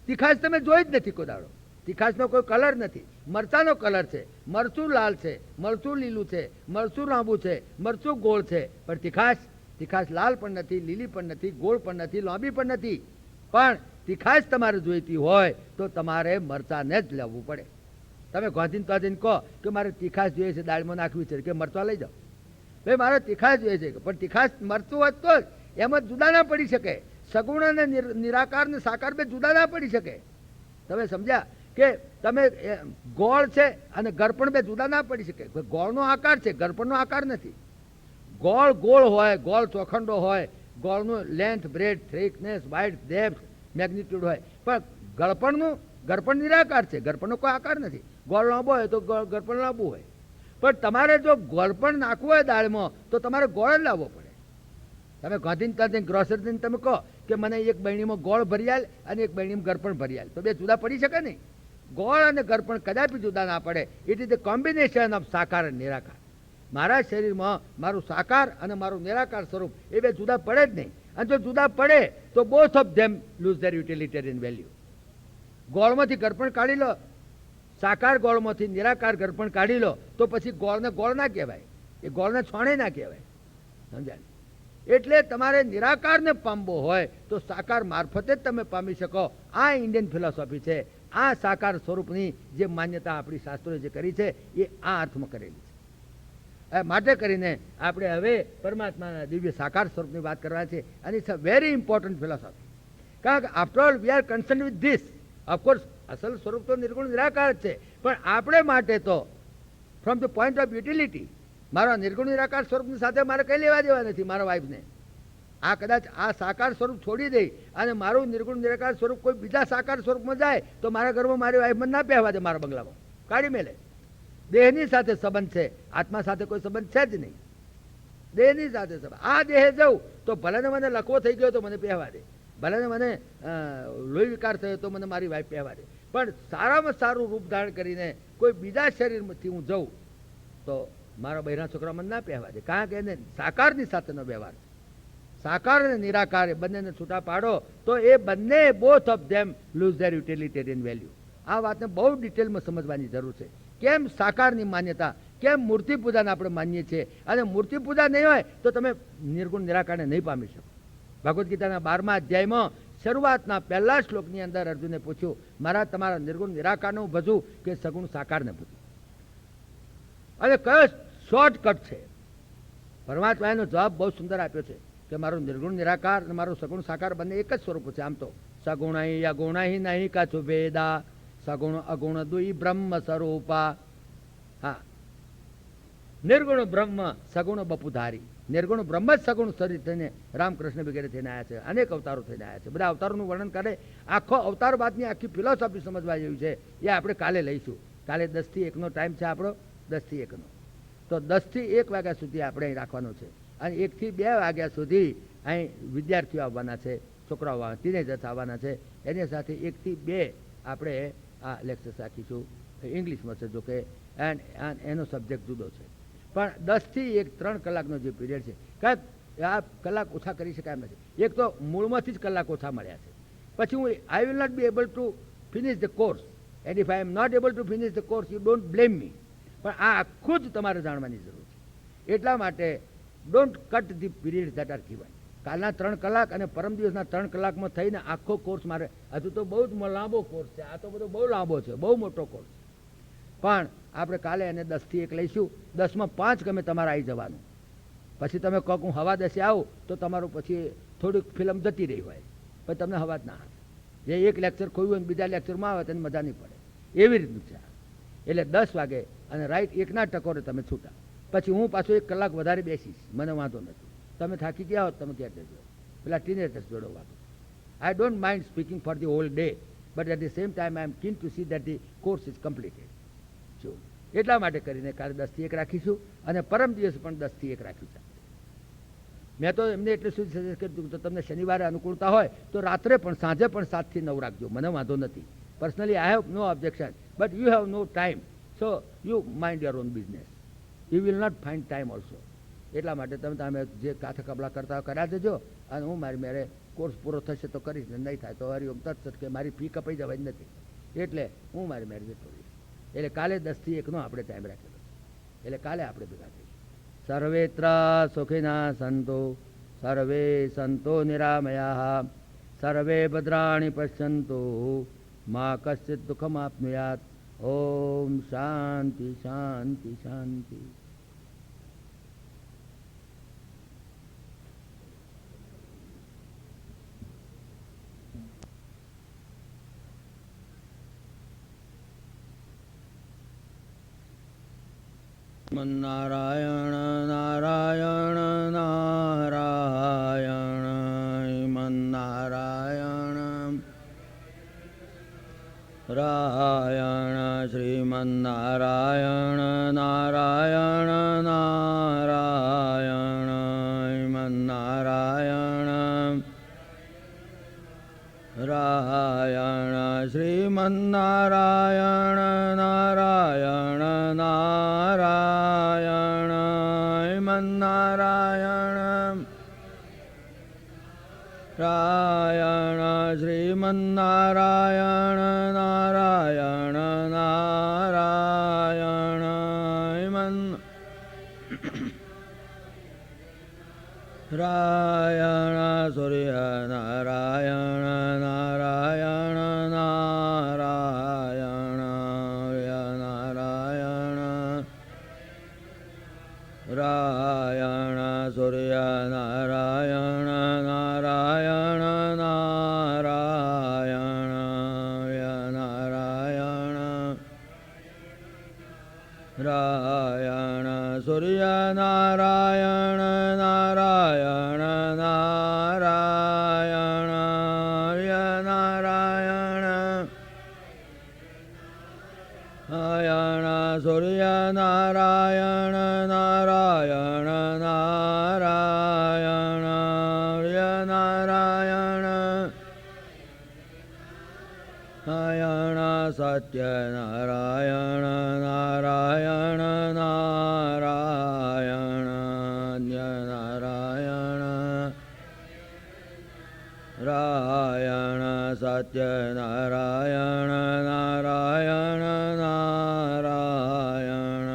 તીખાશ તમે જોઈ જ નથી કોઈ દાડો. તીખાશનો કોઈ કલર નથી. મરચાનો કલર છે, મરચું લાલ છે, મરચું લીલું છે, મરચું લાંબુ છે, મરચું ગોળ છે, પણ તીખાશ લાલ પણ નથી, લીલી પણ નથી, ગોળ પણ નથી, લાંબી પણ નથી. પણ તીખાશ તમારે જોઈતી હોય તો તમારે મરચાને જ લેવું પડે. તમે ગાંધીને કહો કે મારે તીખાશ જોઈએ છે, દાળમાં નાખવી છે, કે મરચા લઈ જાઓ. ભાઈ મારે તીખાશ જોઈએ છે, પણ તીખાશ મરચું હોત તો જ એમાં જુદા ના પડી શકે. સગુણ અને નિરાકાર ને સાકાર બે જુદા ના પડી શકે. તમે સમજ્યા કે તમે ગોળ છે અને ગરપણ બે જુદા ના પડી શકે. ગોળનો આકાર છે, ગરપણનો આકાર નથી. ગોળ ગોળ હોય, ગોળ ચોખંડો હોય, ગોળનું length, breadth, thickness, wide, depth, magnitude હોય, પણ ગરપણ નિરાકાર છે, ગરપણનો કોઈ આકાર નથી. ગોળ લાંબો હોય તો ગરપણ લાંબુ હોય. પણ તમારે જો ગળપણ નાખવું હોય દાળમાં તો તમારે ગોળ જ લાવવો પડે. તમે ગાંધીને ગ્રોસરી તમે કહો કે મને એક બરણીમાં ગોળ ભરી આલ અને એક બરણીમાં ગરપણ ભરી આલ, તો બે જુદા પડી શકે નહીં. ગોળ અને ગરપણ કદાપી જુદા ના પડે. It is the combination of સાકાર અને નિરાકાર. મારા શરીરમાં મારું સાકાર અને મારું નિરાકાર સ્વરૂપ એ બે જુદા પડે જ નહીં. અને જો જુદા પડે તો both of them lose their utilitarian value. ગોળમાંથી ગરપણ કાઢી લો, સાકાર ગોળમાંથી નિરાકાર ગરપણ કાઢી લો, તો પછી ગોળને ગોળ ના કહેવાય, એ ગોળને છોણે ના કહેવાય. સમજાય? એટલે તમારે નિરાકારને પામવો હોય તો સાકાર મારફતે જ તમે પામી શકો. આ ઇન્ડિયન ફિલોસોફી છે. આ સાકાર સ્વરૂપની જે માન્યતા આપણી શાસ્ત્રોએ જે કરી છે એ આ અર્થમાં કરેલી છે. માટે કરીને આપણે હવે પરમાત્માના દિવ્ય સાકાર સ્વરૂપની વાત કરવા છે. અને it's a very important philosophy. કારણ કે after all we are concern with this. Of course અસલ સ્વરૂપ તો નિર્ગુણ નિરાકાર જ છે, પણ આપણે માટે તો from the point of utility મારા નિર્ગુણ નિરાકાર સ્વરૂપની સાથે મારે કંઈ લેવા દેવા નથી. મારા વાઈફને આ કદાચ આ સાકાર સ્વરૂપ છોડી દે અને મારું નિર્ગુણ નિરાકાર સ્વરૂપ કોઈ બીજા સાકાર સ્વરૂપમાં જાય તો મારા ઘરમાં મારી વાઈફ મને ના પહેવા દે, મારા બંગલામાં કાઢી મેલે. દેહની સાથે સંબંધ છે, આત્મા સાથે કોઈ સંબંધ છે જ નહીં. દેહની સાથે સંબંધ. આ દેહે જવું તો ભલે ને મને લકવો થઈ ગયો તો મને પહેવા દે, ભલે ને મને લોહી વિકાર થયો તો મને મારી વાઈફ પહેવા દે, પણ સારામાં સારું રૂપ ધારણ કરીને કોઈ બીજા શરીરમાંથી હું જઉં તો મારા બહેરા છોકરા મને ના પહેવા દે. કારણ કે એને સાકારની સાથેનો વ્યવહાર છે. સાકાર અને નિરાકાર એ બંનેને છૂટા પાડો તો એ બંને both of them lose their utilitarian value. આ વાતને બહુ ડિટેલમાં સમજવાની જરૂર છે. કેમ સાકારની માન્યતા, કેમ મૂર્તિ પૂજાને આપણે માનીએ છીએ, અને મૂર્તિ પૂજા નહીં હોય તો તમે નિર્ગુણ નિરાકારને નહીં પામી શકો. ભગવદ્ ગીતાના 12મા અધ્યાયમાં શરૂઆતના પહેલા શ્લોકની અંદર અર્જુને પૂછ્યું, મારા તમારા નિર્ગુણ નિરાકારનું ભજવું કે સગુણ સાકારને ભજવું? અને કયો શોર્ટકટ છે? પરમાત્માએ એનો જવાબ બહુ સુંદર આપ્યો છે કે મારું નિર્ગુણ નિરાકાર અને મારું સગુણ સાકાર બંને એક જ સ્વરૂપ છે. આમ તો સગુણ અગુણ નહીં કછુ ભેદા, સગુણ અગુણ દુઈ બ્રહ્મ સ્વરૂપા. હા, નિર્ગુણ બ્રહ્મ સગુણ બપુધારી. નિર્ગુણ બ્રહ્મ જ સગુણ શરીર થઈને રામકૃષ્ણ વગેરે થઈને આવ્યા છે, અનેક અવતારો થઈને આવ્યા છે. બધા અવતારોનું વર્ણન કરે, આખો અવતાર બાદની આખી ફિલોસોફી સમજવા જેવી છે. એ આપણે કાલે લઈશું. કાલે 10 થી 1નો ટાઈમ છે આપણો, 10 થી 1નો. તો 10 થી 1 વાગ્યા સુધી આપણે અહીં રાખવાનો છે. અને 1 થી 2 વાગ્યા સુધી અહીં વિદ્યાર્થીઓ આવવાના છે, છોકરાઓ ટીનેજર્સ આવવાના છે. એની સાથે 1 થી 2 આપણે આ લેક્ચર્સ રાખીશું. ઇંગ્લિશમાં છે જો કે, એનો સબ્જેક્ટ જુદો છે. પણ 10 થી 1 3 કલાકનો જે પીરિયડ છે, કાંઈક આ કલાક ઓછા કરી શકાય એમ નથી. એક તો મૂળમાંથી જ કલાક ઓછા મળ્યા છે. પછી હું I will not be able to finish the course, and if I am not able to finish the course you don't blame me. પણ આ આખું જ તમારે જાણવાની જરૂર છે. એટલા માટે don't cut the period that are given. કાલના 3 કલાક અને પરમ દિવસના 3 કલાકમાં થઈને આખો કોર્સ મારે, હજુ તો બહુ જ લાંબો કોર્સ છે. આ તો બધો બહુ લાંબો છે, બહુ મોટો કોર્સ. પણ આપણે કાલે એને 10 થી 1 લઈશું. 10માં 5 ગમે તમારે આવી જવાનું. પછી તમે કહો હું હવા 10 આવું તો તમારું પછી થોડીક ફિલ્મ જતી રહી હોય, પછી તમને હવા જ ના આવે. જે એક લેક્ચર ખોયું હોય બીજા લેક્ચરમાં આવે તેને મજા નહીં પડે. એવી રીતનું છે. એટલે 10 વાગે અને રાઈટ 1ના ટકોરે તમે છૂટા. પછી હું પાછો 1 કલાક વધારે બેસીશ, મને વાંધો નથી. તમે થાકી ગયા હોત તમે ક્યાં જજો, પેલા ટીનેજર્સ જોડો વાતો. I don't mind speaking for the whole day, but at the same time I am keen to see that the course is completed. જો એટલા માટે કરીને કાલે 10 થી 1 રાખીશું અને પરમ દિવસ પણ 10 થી 1 રાખ્યું છે. મેં તો એમને એટલે શું સજેસ્ટ કર્યું તો તમને શનિવારે અનુકૂળતા હોય તો રાત્રે પણ સાંજે પણ 7 થી 9 રાખજો, મને વાંધો નથી. Personally I have no objection, but you have no time, so you mind your own business. You will not find time also. એટલા માટે તમે જે કાથા કબલા કરતા હોય કર્યા દેજો, અને હું મારી મેરે કોર્સ પૂરો થશે તો કરીશ, ને નહીં થાય તો હરિઓમ તત્સત, કે મારી ફી કપાઈ જવા જ નથી. એટલે હું મારી મેરે જતો રહીશ. એટલે કાલે 10 થી 1નો આપણે ટાઈમ રાખેલો છે. એટલે કાલે આપણે ભેગા થઈશું. સર્વેત્ર સુખિના સંતો, સર્વે સંતો નિરામયા, સર્વે ભદ્રાણી પશ્યંતુ, મા કશ્ચિત દુઃખમાપ્નુયાત. ઓમ શાંતિ શાંતિ શાંતિ. નારાયણ નારાયણ નારાયણ નારાયણ રાયણ શ્રીમન્નારાયણ નારાયણ નારાયણ નારાયણ રાયણ શ્રીમન્નારાયણ નારાયણ નારાયણ નારાયણ રાયણ શ્રીમન્નારાયણ નારાયણ નારાયણ રાયણ સૂર્ય નારાયણ નારાયણ નારાયણ નારાયણ રાયણ સૂર્ય નારાયણ નારાયણ નારાયણ નારાયણ રાયણ સૂર્ય નારાયણ નારાયણ નારાયણ નારાયણ નારાયણ સૂર્ય નારાયણ નારાયણ નારાયણ નારાયણ નારાયણ સત્ય નારાયણ નારાયણ નારાયણ નારાયણ રાયણ સત્ય નારાયણ નારાયણ નારાયણ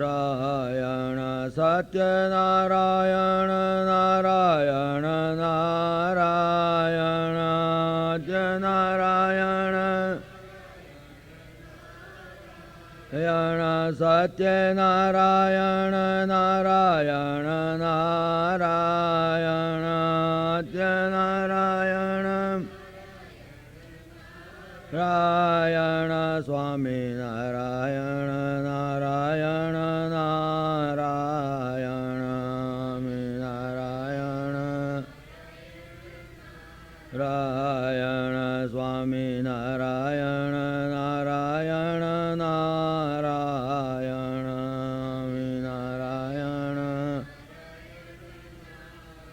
રાયણ સત્ય નારાયણ નારાયણ નારાયણ નારાયણ યણ સત્ય નારાયણ નારાયણ નારાયણ નારાયણ રાયણ સ્વામી નારાયણ નારાયણ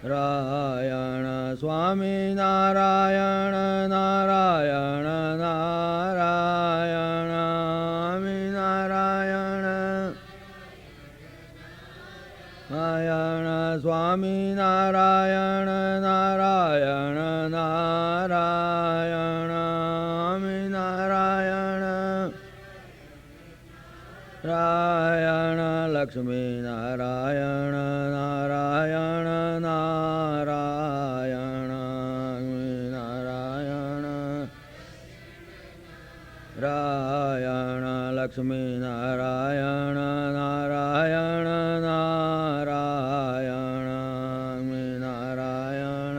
નારાયણ સ્વામી નારાયણ નારાયણ નારાયણ નારાયણ નારાયણ સ્વામી નારાયણ નારાયણ નારાયણ નારાયણ નારાયણ લક્ષ્મી નારાયણ નારાયણ નારાયણ નારાયણ નારાયણ લક્ષ્મી નારાયણ નારાયણ નારાયણ નારાયણ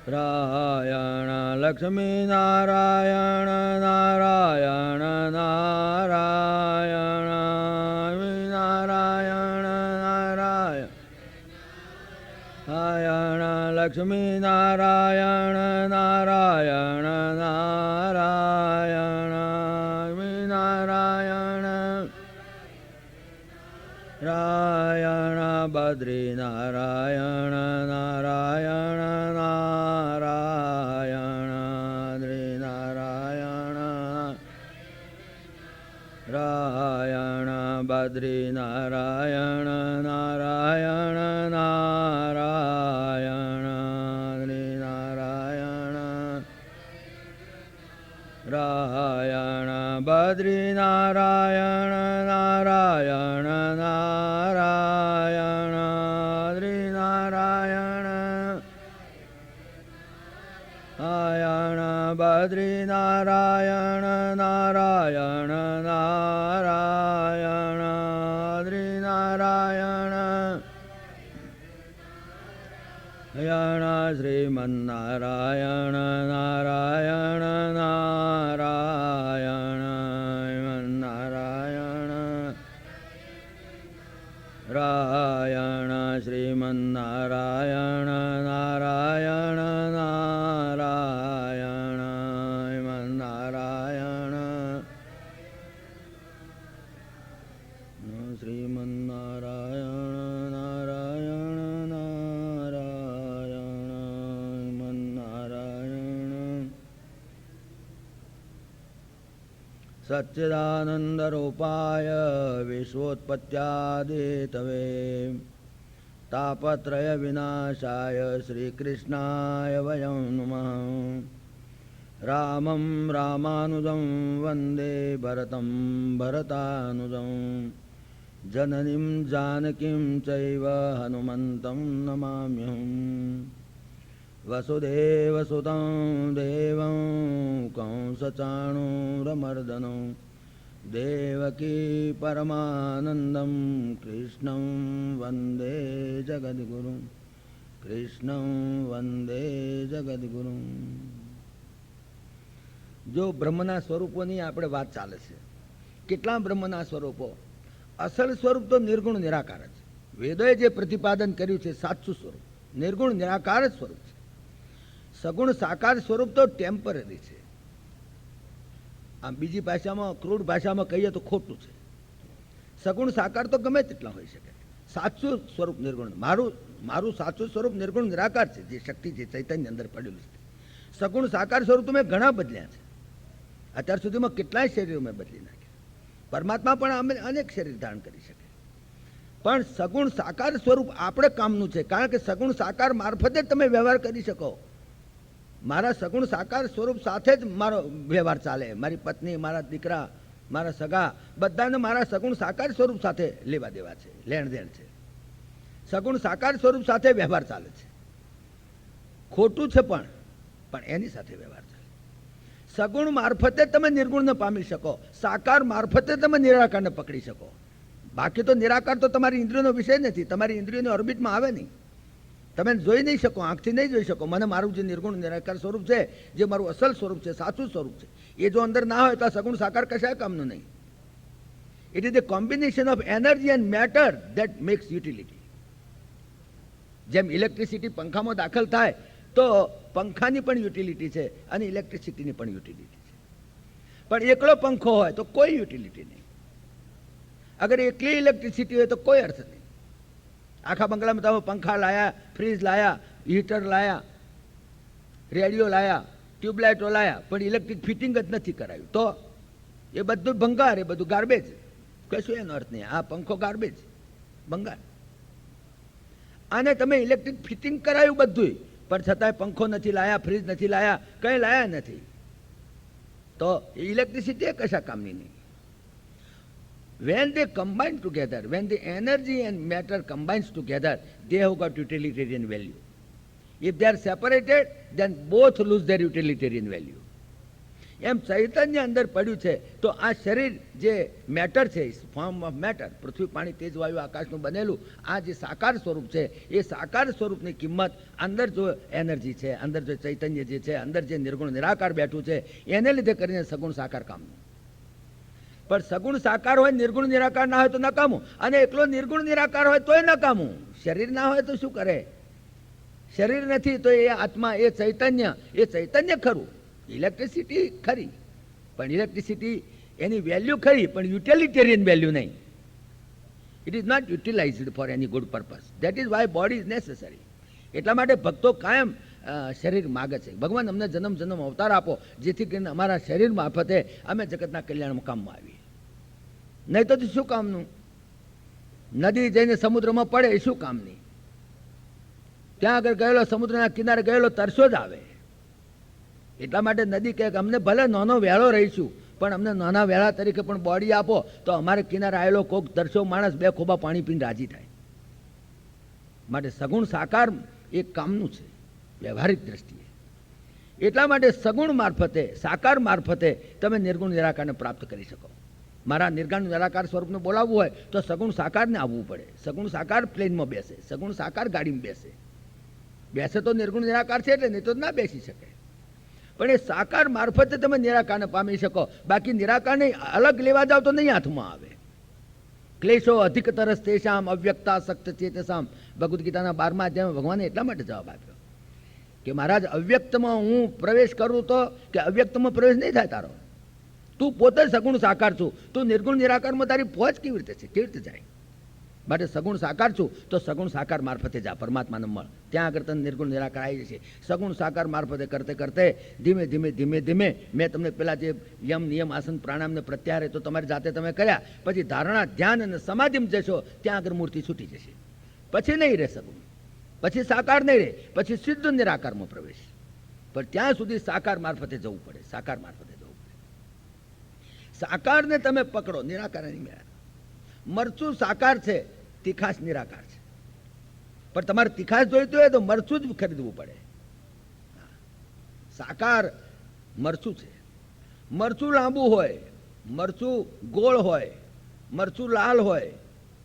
નારાયણ લક્ષ્મી નારાયણ નારાયણ નારાયણ નારાયણ નારાયણ લક્ષ્મી નારાયણ નારાયણ નારાયણ નારાયણ નારાયણ બદ્રી નારાયણ નારાયણ નારાયણ દ્રી નારાયણ રાયણ બદ્રી નારાયણ નારાયણ નારાયણ દ્રી નારાયણ રાયણ બદ્રી નારાયણ નારાયણ નારાયણ દ્રી નારાયણ નારાયણ બદ્રી નારાયણ નારાયણ નારાયણ દ્રી નારાયણ નારાયણ શ્રીમન્નારાયણ નારાયણ નારાયણ નારાયણ રાયણ શ્રીમન્નારાયણ નારાયણ નારાયણ નારાયણ શ્રીમન્નારાયણ નારાયણ નારાયણ નારાયણ સચ્ચિદાનંદરૂપાય વિશ્વોત્પત્યાદિતવે તાપત્રય વિનાશાય શ્રીકૃષ્ણાય વયં નમઃ રામં રામાનુજં વંદે ભરतं ભરતાનુજં જનનીં જાનકીં ચૈવ હનુમન્तं નમામ્યહં વસુદેવસુतं દેવં કંસચાણૂરમર્દनं દેવકી પરમાનંદં કૃષ્ણં વંદે જગદ્ગુરું કૃષ્ણં વંદે જગદ્ગુરું. જો બ્રહ્મના સ્વરૂપોની આપણે વાત ચાલે છે, કેટલા બ્રહ્મના સ્વરૂપો? અસલ સ્વરૂપ તો નિર્ગુણ નિરાકાર જ. વેદોએ જે પ્રતિપાદન કર્યું છે સાચું સ્વરૂપ નિર્ગુણ નિરાકાર જ સ્વરૂપ છે. સગુણ સાકાર સ્વરૂપ તો ટેમ્પરરી છે. આમ બીજી ભાષામાં, ક્રૂડ ભાષામાં કહીએ તો ખોટું છે. સગુણ સાકાર તો ગમે તેટલા હોઈ શકે. સાચું સ્વરૂપ નિર્ગુણ, મારું સાચું સ્વરૂપ નિર્ગુણ નિરાકાર છે, જે શક્તિ છે ચૈતન્ય અંદર પડેલું છે. સગુણ સાકાર સ્વરૂપ તો મેં ઘણા બદલ્યા છે. અત્યાર સુધીમાં કેટલાય શરીરો મેં બદલી નાખ્યા. પરમાત્મા પણ અમે અનેક શરીર ધારણ કરી શકે, પણ સગુણ સાકાર સ્વરૂપ આપણે કામનું છે. કારણ કે સગુણ સાકાર મારફતે જ તમે વ્યવહાર કરી શકો. મારા સગુણ સાકાર સ્વરૂપ સાથે જ મારો વ્યવહાર ચાલે. મારી પત્ની, મારા દીકરા, મારા સગા, બધાને મારા સગુણ સાકાર સ્વરૂપ સાથે લેવા દેવા છે, લેણ દેણ છે. સગુણ સાકાર સ્વરૂપ સાથે વ્યવહાર ચાલે છે. ખોટું છે પણ એની સાથે વ્યવહાર ચાલે. સગુણ મારફતે તમે નિર્ગુણને પામી શકો, સાકાર મારફતે તમે નિરાકારને પકડી શકો. બાકી તો નિરાકાર તો તમારી ઇન્દ્રિયોનો વિષય નથી, તમારી ઇન્દ્રિયોની ઓર્બિટમાં આવે નહીં. તમે જોઈ નહીં શકો, આંખથી નહીં જોઈ શકો. મને મારું જે નિર્ગુણ નિરાકાર સ્વરૂપ છે, જે મારું અસલ સ્વરૂપ છે, સાચું સ્વરૂપ છે, એ જો અંદર ના હોય તો આ સગુણ સાકાર કશાય કામનું નહીં. It is the combination of energy and matter that makes utility. જેમ ઇલેક્ટ્રિસિટી પંખામાં દાખલ થાય તો પંખાની પણ યુટિલિટી છે અને ઇલેક્ટ્રિસિટીની પણ યુટિલિટી છે. પણ એકલો પંખો હોય તો કોઈ યુટિલિટી નહીં. અગર એકલી ઇલેક્ટ્રિસિટી હોય તો કોઈ અર્થ નહીં. આખા બંગલામાં તમે પંખા લાયા, ફ્રીજ લાયા, હીટર લાયા, રેડિયો લાયા, ટ્યુબલાઇટો લાયા, પણ ઇલેક્ટ્રિક ફિટિંગ જ નથી કરાયું. તો એ બધું ભંગાર, એ બધું ગાર્બેજ. કશું એનો અર્થ નહીં. આ પંખો ગાર્બેજ, ભંગાર. આને તમે ઇલેક્ટ્રિક ફિટિંગ કરાયું બધું, પણ છતાંય પંખો નથી લાયા, ફ્રીજ નથી લાયા, કંઈ લાયા નથી. તો ઇલેક્ટ્રિસિટી એ કશા કામની નહીં. When they combine together, when the energy and matter combines together, they have got utilitarian value. If they are separated, then both lose their utilitarian value. એમ ચૈતન્ય અંદર પડ્યું છે તો આ શરીર જે મેટર છે, ફોર્મ ઓફ મેટર, પૃથ્વી પાણી તેજ વાયુ આકાશનું બનેલું આ જે સાકાર સ્વરૂપ છે, એ સાકાર સ્વરૂપની કિંમત અંદર જો એનર્જી છે, અંદર જો ચૈતન્ય જે છે, અંદર જે નિર્ગુણ નિરાકાર બેઠું છે, એને લીધે કરીને સગુણ સાકાર કામનું. પણ સગુણ સાકાર હોય, નિર્ગુણ નિરાકાર ના હોય તો નકામું, અને એકલો નિર્ગુણ નિરાકાર હોય તોય નકામું. શરીર ના હોય તો શું કરે? શરીર નથી તો એ આત્મા, એ ચૈતન્ય ખરું. ઇલેક્ટ્રિસિટી ખરી, પણ ઇલેક્ટ્રિસિટી એની વેલ્યુ ખરી, પણ યુટિલિટેરિયન વેલ્યુ નહીં. It is not utilised for any good purpose. That is why body is necessary. એટલા માટે ભક્તો કાયમ શરીર માગે છે, ભગવાન અમને જન્મ જન્મ અવતાર આપો, જેથી કરીને અમારા શરીર મારફતે અમે જગતના કલ્યાણ કામમાં આવીએ. નહીં તો શું કામનું? નદી જઈને સમુદ્રમાં પડે એ શું કામની? ત્યાં આગળ ગયેલો, સમુદ્રના કિનારે ગયેલો તરસો જ આવે. એટલા માટે નદી કહે કે અમને ભલે નાનો વેળો રહીશું, પણ અમને નાના વેળા તરીકે પણ બોડી આપો, તો અમારે કિનારે આવેલો કોક તરસો માણસ બે ખોબા પાણી પીને રાજી થાય. માટે સગુણ સાકાર એક કામનું છે વ્યવહારિક દ્રષ્ટિએ. એટલા માટે સગુણ મારફતે, સાકાર મારફતે તમે નિર્ગુણ નિરાકારને પ્રાપ્ત કરી શકો. મારા નિર્ગુણ નિરાકાર સ્વરૂપને બોલાવવું હોય તો સગુણ સાકારને આવવું પડે. સગુણ સાકાર પ્લેનમાં બેસે, સગુણ સાકાર ગાડીમાં બેસે તો નિર્ગુણ નિરાકાર છે એટલે નહીં તો ના બેસી શકે. પણ એ સાકાર મારફતે તમે નિરાકારને પામી શકો. બાકી નિરાકારને અલગ લેવા જાવ તો નહીં હાથમાં આવે. ક્લેશો અધિકતરસ તેષામ અવ્યક્તા સક્ત ચેતસામ, ભગવદ્ ગીતાના 12મા અધ્યાયમાં ભગવાને એટલા માટે જવાબ આપ્યો કે મહારાજ, અવ્યક્તમાં હું પ્રવેશ કરું તો કે અવ્યક્તમાં પ્રવેશ નહીં થાય તારો. તું પોતે સગુણ સાકાર છું, તું નિર્ગુણ નિરાકારમાં તારી પહોંચ કેવી રીતે છે, કેવી રીતે જાય? માટે સગુણ સાકાર છું તો સગુણ સાકાર મારફતે જા, પરમાત્માને મળ. ત્યાં આગળ તને નિર્ગુણ નિરાકાર આવી જશે. સગુણ સાકાર મારફતે કરતે કરતે ધીમે ધીમે ધીમે ધીમે મેં તમને પેલા જે યમ નિયમ આસન પ્રાણાયામને પ્રત્યારે તો તમારી જાતે તમે કર્યા, પછી ધારણા ધ્યાન અને સમાધિમાં જશો, ત્યાં આગળ મૂર્તિ છૂટી જશે. પછી નહીં રહે સગુણ, પછી સાકાર નહીં રહે, પછી સિદ્ધ નિરાકારમાં પ્રવેશ. પણ ત્યાં સુધી સાકાર મારફતે જવું પડે, સાકાર મારફતે જવું પડે. સાકારને તમે પકડો, નિરાકાર નહીં મળે. મરચું સાકાર છે, તીખાશ નિરાકાર છે. પણ તમારે તીખાશ જોઈતું હોય તો મરચું જ ખરીદવું પડે. સાકાર મરચું છે. મરચું લાંબુ હોય, મરચું ગોળ હોય, મરચું લાલ હોય,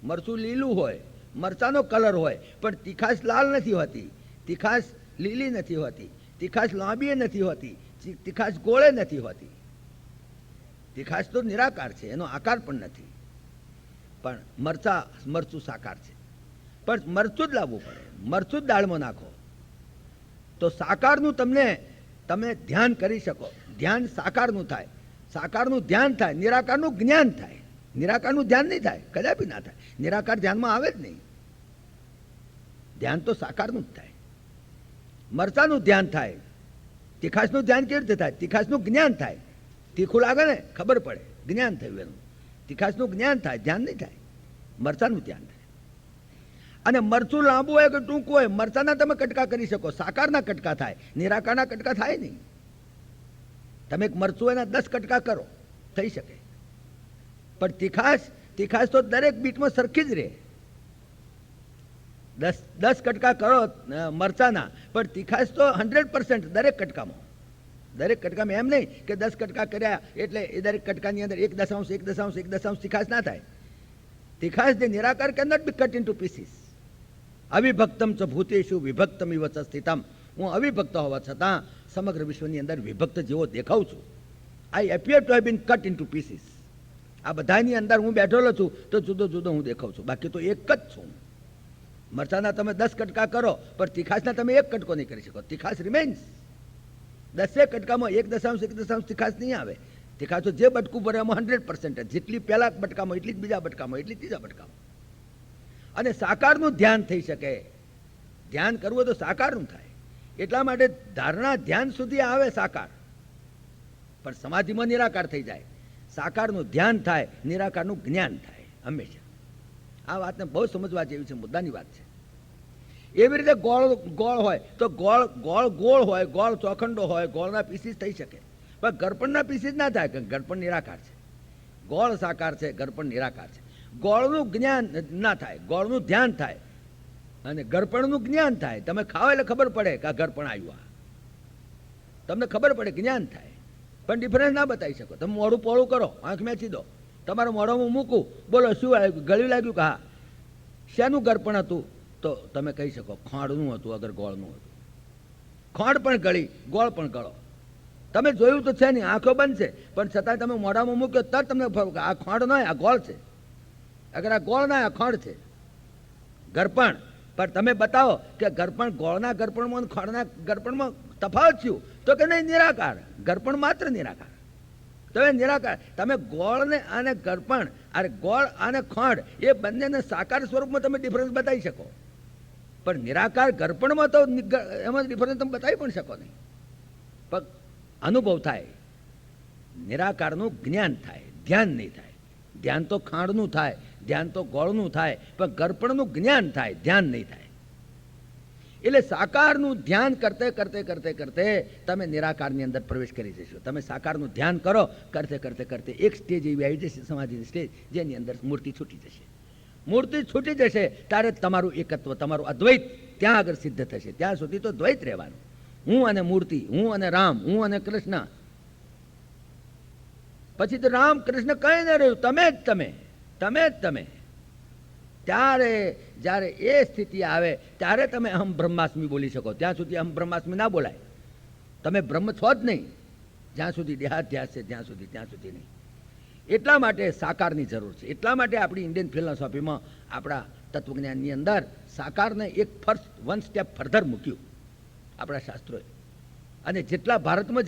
મરચું લીલું હોય, મરચાનો કલર હોય, પણ તીખાશ લાલ નથી હોતી, તીખાશ લીલી નથી હોતી, તીખાશ લાંબી નથી હોતી, તીખાશ ગોળે નથી હોતી. તીખાશ તો નિરાકાર છે, એનો આકાર પણ નથી. પણ મરચું સાકાર છે. પણ મરચું જ લાવવું પડે, મરચું જ દાળમાં નાખો તો સાકારનું તમે ધ્યાન કરી શકો. ધ્યાન સાકારનું થાય, સાકારનું ધ્યાન થાય, નિરાકારનું જ્ઞાન થાય. નિરાકારનું ધ્યાન નહીં થાય, કદાપી ના થાય. નિરાકાર ધ્યાનમાં આવે જ નહીં. ધ્યાન તો સાકારનું જ થાય. મરચાનું ધ્યાન થાય, તીખાશનું ધ્યાન કેવી રીતે થાય? તીખાશનું જ્ઞાન થાય. તીખું લાગે ને ખબર પડે, જ્ઞાન થયું એનું. તીખાશનું જ્ઞાન થાય, ધ્યાન નહીં થાય. મરચાનું ધ્યાન થાય. અને મરચું લાંબુ હોય કે ટૂંકું હોય, મરચાના તમે કટકા કરી શકો, સાકારના કટકા થાય, નિરાકારના કટકા થાય નહીં. તમે એક મરચું એના 10 કટકા કરો, થઈ શકે. પણ તીખાશ તો દરેક બીટમાં સરખી જ રહે. 10 કટકા કરો મરચાના, પણ તીખાશ તો 100% દરેક કટકામાં. દરેક કટકામાં એમ નહીં કે 10 કટકા કર્યા એટલે એ દરેક કટકાની અંદર 1.1.1.1 તીખાશ ના થાય. તીખાશ જે નિરાકાર can not be cut into pieces. અવિભક્તમ ચ ભૂતેષુ વિભક્તમ ઇવ ચ સ્થિતમ. હું અવિભક્ત હોવા છતાં સમગ્ર વિશ્વની અંદર વિભક્ત જેવો દેખાઉં છું. I appear to have been cut into pieces. આ બધાની અંદર હું બેઠેલો છું તો જુદો જુદો હું દેખાઉં છું, બાકી તો એક જ છું. મરચાના તમે 10 કટકા કરો, પણ તીખાશના તમે એક કટકો નહીં કરી શકો. તીખાશ રિમેન્સ. 10 કટકામાં 1.1 તીખાશ નહીં આવે. તીખાશ તો જે બટકું ભરે એમાં 100%, જેટલી પહેલા બટકામાં એટલી જ બીજા બટકામાં, એટલી ત્રીજા બટકામાં. અને સાકારનું ધ્યાન થઈ શકે. ધ્યાન કરવું હોય તો સાકારનું થાય. એટલા માટે ધારણા ધ્યાન સુધી આવે સાકાર, પણ સમાધિમાં નિરાકાર થઈ જાય. સાકારનું ધ્યાન થાય, નિરાકારનું જ્ઞાન થાય હંમેશા. આ વાતને બહુ સમજવા જેવી છે, મુદ્દાની વાત છે. એવી રીતે ગોળ હોય તો ગોળ હોય, ગોળ ચોખંડો હોય, ગોળના પીસીસ થઈ શકે, પણ ગળપણના પીસીસ ના થાય, કે ગળપણ નિરાકાર છે. ગોળ સાકાર છે, ગળપણ નિરાકાર છે. ગોળનું જ્ઞાન ના થાય, ગોળનું ધ્યાન થાય અને ગળપણનું જ્ઞાન થાય. તમે ખાઓ એટલે ખબર પડે કે આ ગળપણ આવ્યું, તમને ખબર પડે, જ્ઞાન થાય, પણ ડિફરન્સ ના બતાવી શકો. તમે મોઢું પોળું કરો, આંખ મેચી દો, તમારા મોઢામાં મૂકું, બોલો શું આવ્યું, ગળ્યું લાગ્યું કે હા. શેનું ગળપણ હતું તો તમે કહી શકો ખોંડનું હતું, અગર ગોળનું હતું. ખોંડ પણ ગળી, ગોળ પણ ગળો. તમે જોયું તો છે નહીં, આંખો બંધ છે, પણ છતાં તમે મોઢામાં મૂક્યો તરત તમને આ ખોંડ ન, આ ગોળ છે. અગર આ ગોળ ના, આ ખોંડ છે, ગળપણ. પણ તમે બતાવો કે ગળપણ, ગોળના ગળપણમાં ખોંડના ગળપણમાં તફાવત થયું તો કે નહીં, નિરાકાર. ગળપણ માત્ર નિરાકાર. તમે નિરાકાર, તમે ગોળને અને ગળપણ, અરે ગોળ અને ખોંડ એ બંનેને સાકાર સ્વરૂપમાં તમે ડિફરન્સ બતાવી શકો, પણ નિરાકાર ગળપણમાં તો એમાં ડિફરન્સ તમે બતાવી પણ શકો નહીં. પણ અનુભવ થાય, નિરાકારનું જ્ઞાન થાય, ધ્યાન નહીં થાય. ધ્યાન તો ખાંડનું થાય, ધ્યાન તો ગોળનું થાય, પણ ગળપણનું જ્ઞાન થાય, ધ્યાન નહીં થાય. એટલે સાકારનું ધ્યાન કરતે કરતે કરતે કરતે તમે નિરાકારની અંદર પ્રવેશ કરી જશો. તમે સાકારનું ધ્યાન કરો, કરતે કરતે કરતે એક સ્ટેજ એવી આવી જશે, સમાધિની સ્ટેજ, જેની અંદર મૂર્તિ છૂટી જશે. મૂર્તિ છૂટી જશે ત્યારે તમારું એકત્વ, તમારું અદ્વૈત ત્યાં આગળ સિદ્ધ થશે. ત્યાં સુધી તો દ્વૈત રહેવાનું, હું અને મૂર્તિ, હું અને રામ, હું અને કૃષ્ણ. પછી તો રામ કૃષ્ણ કઈ ન રહ્યું, તમે જ તમે, તમે જ તમે. ત્યારે જ્યારે એ સ્થિતિ આવે ત્યારે તમે અહમ બ્રહ્માસ્મિ બોલી શકો. ત્યાં સુધી અહમ બ્રહ્માસ્મિ ના બોલાય. તમે બ્રહ્મ છો જ નહીં જ્યાં સુધી દેહાધ્યાસ છે, ત્યાં સુધી નહીં. એટલા માટે સાકારની જરૂર છે. એટલા માટે આપણી ઇન્ડિયન ફિલોસોફીમાં, આપણા તત્વજ્ઞાનની અંદર સાકારને એક વન સ્ટેપ ફર્ધર મૂક્યું આપણા શાસ્ત્રોએ. અને જેટલા ભારતમાં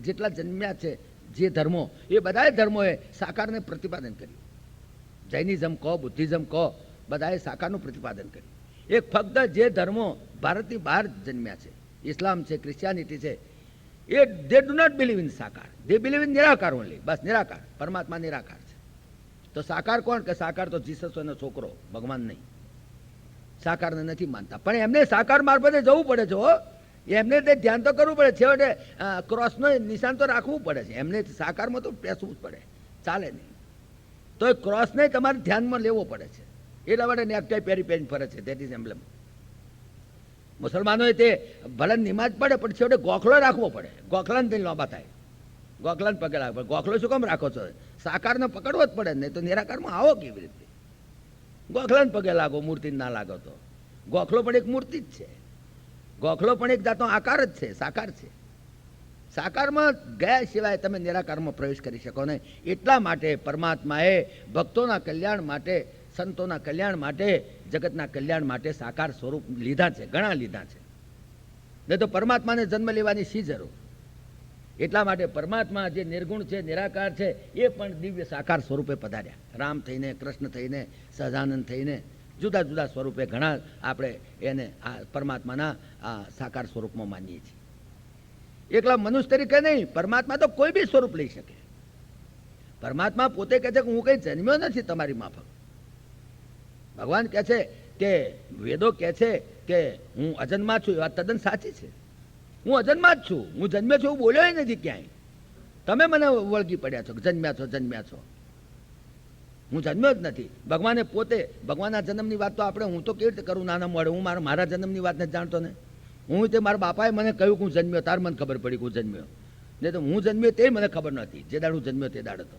જેટલા જન્મ્યા છે જે ધર્મો, એ બધા ધર્મોએ સાકારને પ્રતિપાદન કર્યું. જૈનિઝમ કહો, બુદ્ધિઝમ કહો, બધાએ સાકારનું પ્રતિપાદન કર્યું. એક ફક્ત જે ધર્મો ભારતની બહાર જન્મ્યા છે, ઇસ્લામ છે, ક્રિશ્ચિયાનિટી છે, એ they do not believe in sakar, they believe in nirakar only. બસ નિરાકાર, પરમાત્મા નિરાકાર છે. તો સાકાર કોણ? કે સાકાર તો જીસસનો છોકરો, ભગવાન નહીં. સાકારને નથી માનતા, પણ એમને સાકાર મારફતે જવું પડે છે. હો, એમને તે ધ્યાન તો કરવું પડે, છેવટે ક્રોસનો નિશાન તો રાખવું પડે છે. એમને સાકારમાં તો પેસવું જ પડે, ચાલે નહીં. તો એ ક્રોસને તમારે ધ્યાનમાં લેવો પડે છે. એટલા માટે નેકટાઈ પહેરી ફરે છે, ધેટ ઇઝ એમ્બ્લેમ. મુસલમાનોએ તે ભલે નિમાજ પડે, પણ છેવટે ગોખલો રાખવો પડે. ગોખલાને થઈને લોબા થાય, ગોખલાને પગે રાખવો. ગોખલો શું કામ રાખો છો? સાકારને પકડવો જ પડે, નહીં તો નિરાકારમાં આવો કેવી રીતે? ગોખલાને પગે લાગો, મૂર્તિને ના લાગો તો. ગોખલો પણ એક મૂર્તિ જ છે, ગોખલો પણ એક જાતનો આકાર જ છે, સાકાર છે. સાકારમાં ગયા સિવાય તમે નિરાકારમાં પ્રવેશ કરી શકો નહીં. એટલા માટે પરમાત્માએ ભક્તોના કલ્યાણ માટે, સંતોના કલ્યાણ માટે, જગતના કલ્યાણ માટે સાકાર સ્વરૂપ લીધા છે, ઘણા લીધા છે. નહીં તો પરમાત્માને જન્મ લેવાની શી જરૂર? એટલા માટે પરમાત્મા જે નિર્ગુણ છે, નિરાકાર છે, એ પણ દિવ્ય સાકાર સ્વરૂપે પધાર્યા. રામ થઈને, કૃષ્ણ થઈને, સહજાનંદ થઈને, જુદા જુદા સ્વરૂપે ઘણા આપણે એને આ પરમાત્માના આ સાકાર સ્વરૂપમાં માનીએ છીએ. એકલા મનુષ્ય તરીકે નહીં, પરમાત્મા તો કોઈ બી સ્વરૂપ લઈ શકે. પરમાત્મા પોતે કહે છે કે હું કંઈ જન્મ્યો નથી તમારી માફક. ભગવાન કહે છે કે, વેદો કહે છે કે હું અજન્મા છું. એ વાત તદ્દન સાચી છે. હું અજન્મા જ છું, હું જન્મ્યો છું એવું બોલ્યો નથી ક્યાંય. તમે મને વળગી પડ્યા છો, જન્મ્યા છો. હું જન્મ્યો જ નથી. ભગવાને પોતે, ભગવાનના જન્મની વાત તો આપણે, હું તો કેવી રીતે કરું નાના મોડે? હું મારા જન્મની વાત નથી જાણતો ને. હું તે મારા બાપાએ મને કહ્યું કે હું જન્મ્યો, તાર મને ખબર પડી કે હું જન્મ્યો. નહીં તો હું જન્મ્યો તે મને ખબર નહોતી. જે દાડ હું જન્મ્યો તે દાડ હતો,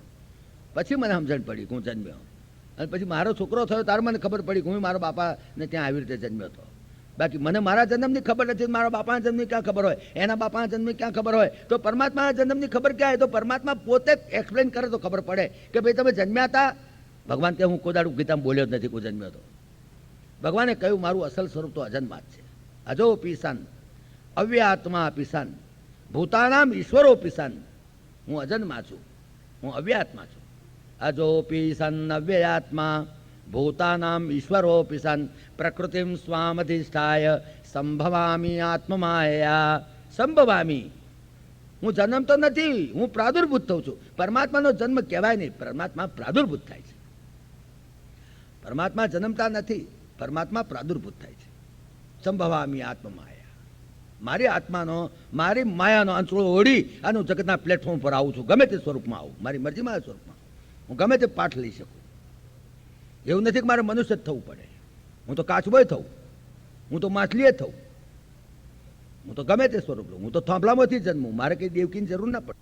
પછી મને સમજણ પડી કે હું જન્મ્યો. અને પછી મારો છોકરો થયો તાર મને ખબર પડી કે હું મારા બાપાને ત્યાં આવી રીતે જન્મ્યો હતો. બાકી મને મારા જન્મની ખબર નથી, મારા બાપાના જન્મની ક્યાં ખબર હોય, એના બાપાના જન્મની ક્યાં ખબર હોય? તો પરમાત્માના જન્મની ખબર ક્યાં હોય? તો પરમાત્મા પોતે એક્સપ્લેન કરે તો ખબર પડે કે ભાઈ તમે જન્મ્યા હતા. ભગવાન કે હું કોદાડું ગીતામાં બોલ્યો જ નથી, કોઈ જન્મ્યો હતો. ભગવાને કહ્યું મારું અસલ સ્વરૂપ તો અજન્મા જ છે. અજો પીસન, અવ્યાત્મા પીસન, ભૂતાનામ ઈશ્વરો પીસન. હું અજન્મા છું, હું અવ્યાત્મા છું. અજો પીસન અવ્યાત્મા ભૂતાનામ ઈશ્વરોપી સન પ્રકૃતિમ સ્વામધિષ્ઠાય સંભવામી આત્મમાયા. સંભવામી, હું જન્મતો નથી, હું પ્રાદુર્ભૂત થઉં છું. પરમાત્માનો જન્મ કહેવાય નહીં, પરમાત્મા પ્રાદુર્ભૂત થાય છે. પરમાત્મા જન્મતા નથી, પરમાત્મા પ્રાદુર્ભૂત થાય છે. સંભવામી આત્મમાયા, મારી આત્માનો, મારી માયાનો અંચળો ઓઢી અને હું જગતના પ્લેટફોર્મ પર આવું છું. ગમે તે સ્વરૂપમાં આવું, મારી મરજીમાં સ્વરૂપમાં હું ગમે તે પાઠ લઈ શકું. એવું નથી કે મારે મનુષ્ય જ થવું પડે. હું તો કાચબોય થઉં, હું તો માછલીએ થઉં, હું તો ગમે તે સ્વરૂપ લઉં. હું તો થાંભલામાંથી જન્મું, મારે કંઈ દેવકીની જરૂર ના પડે.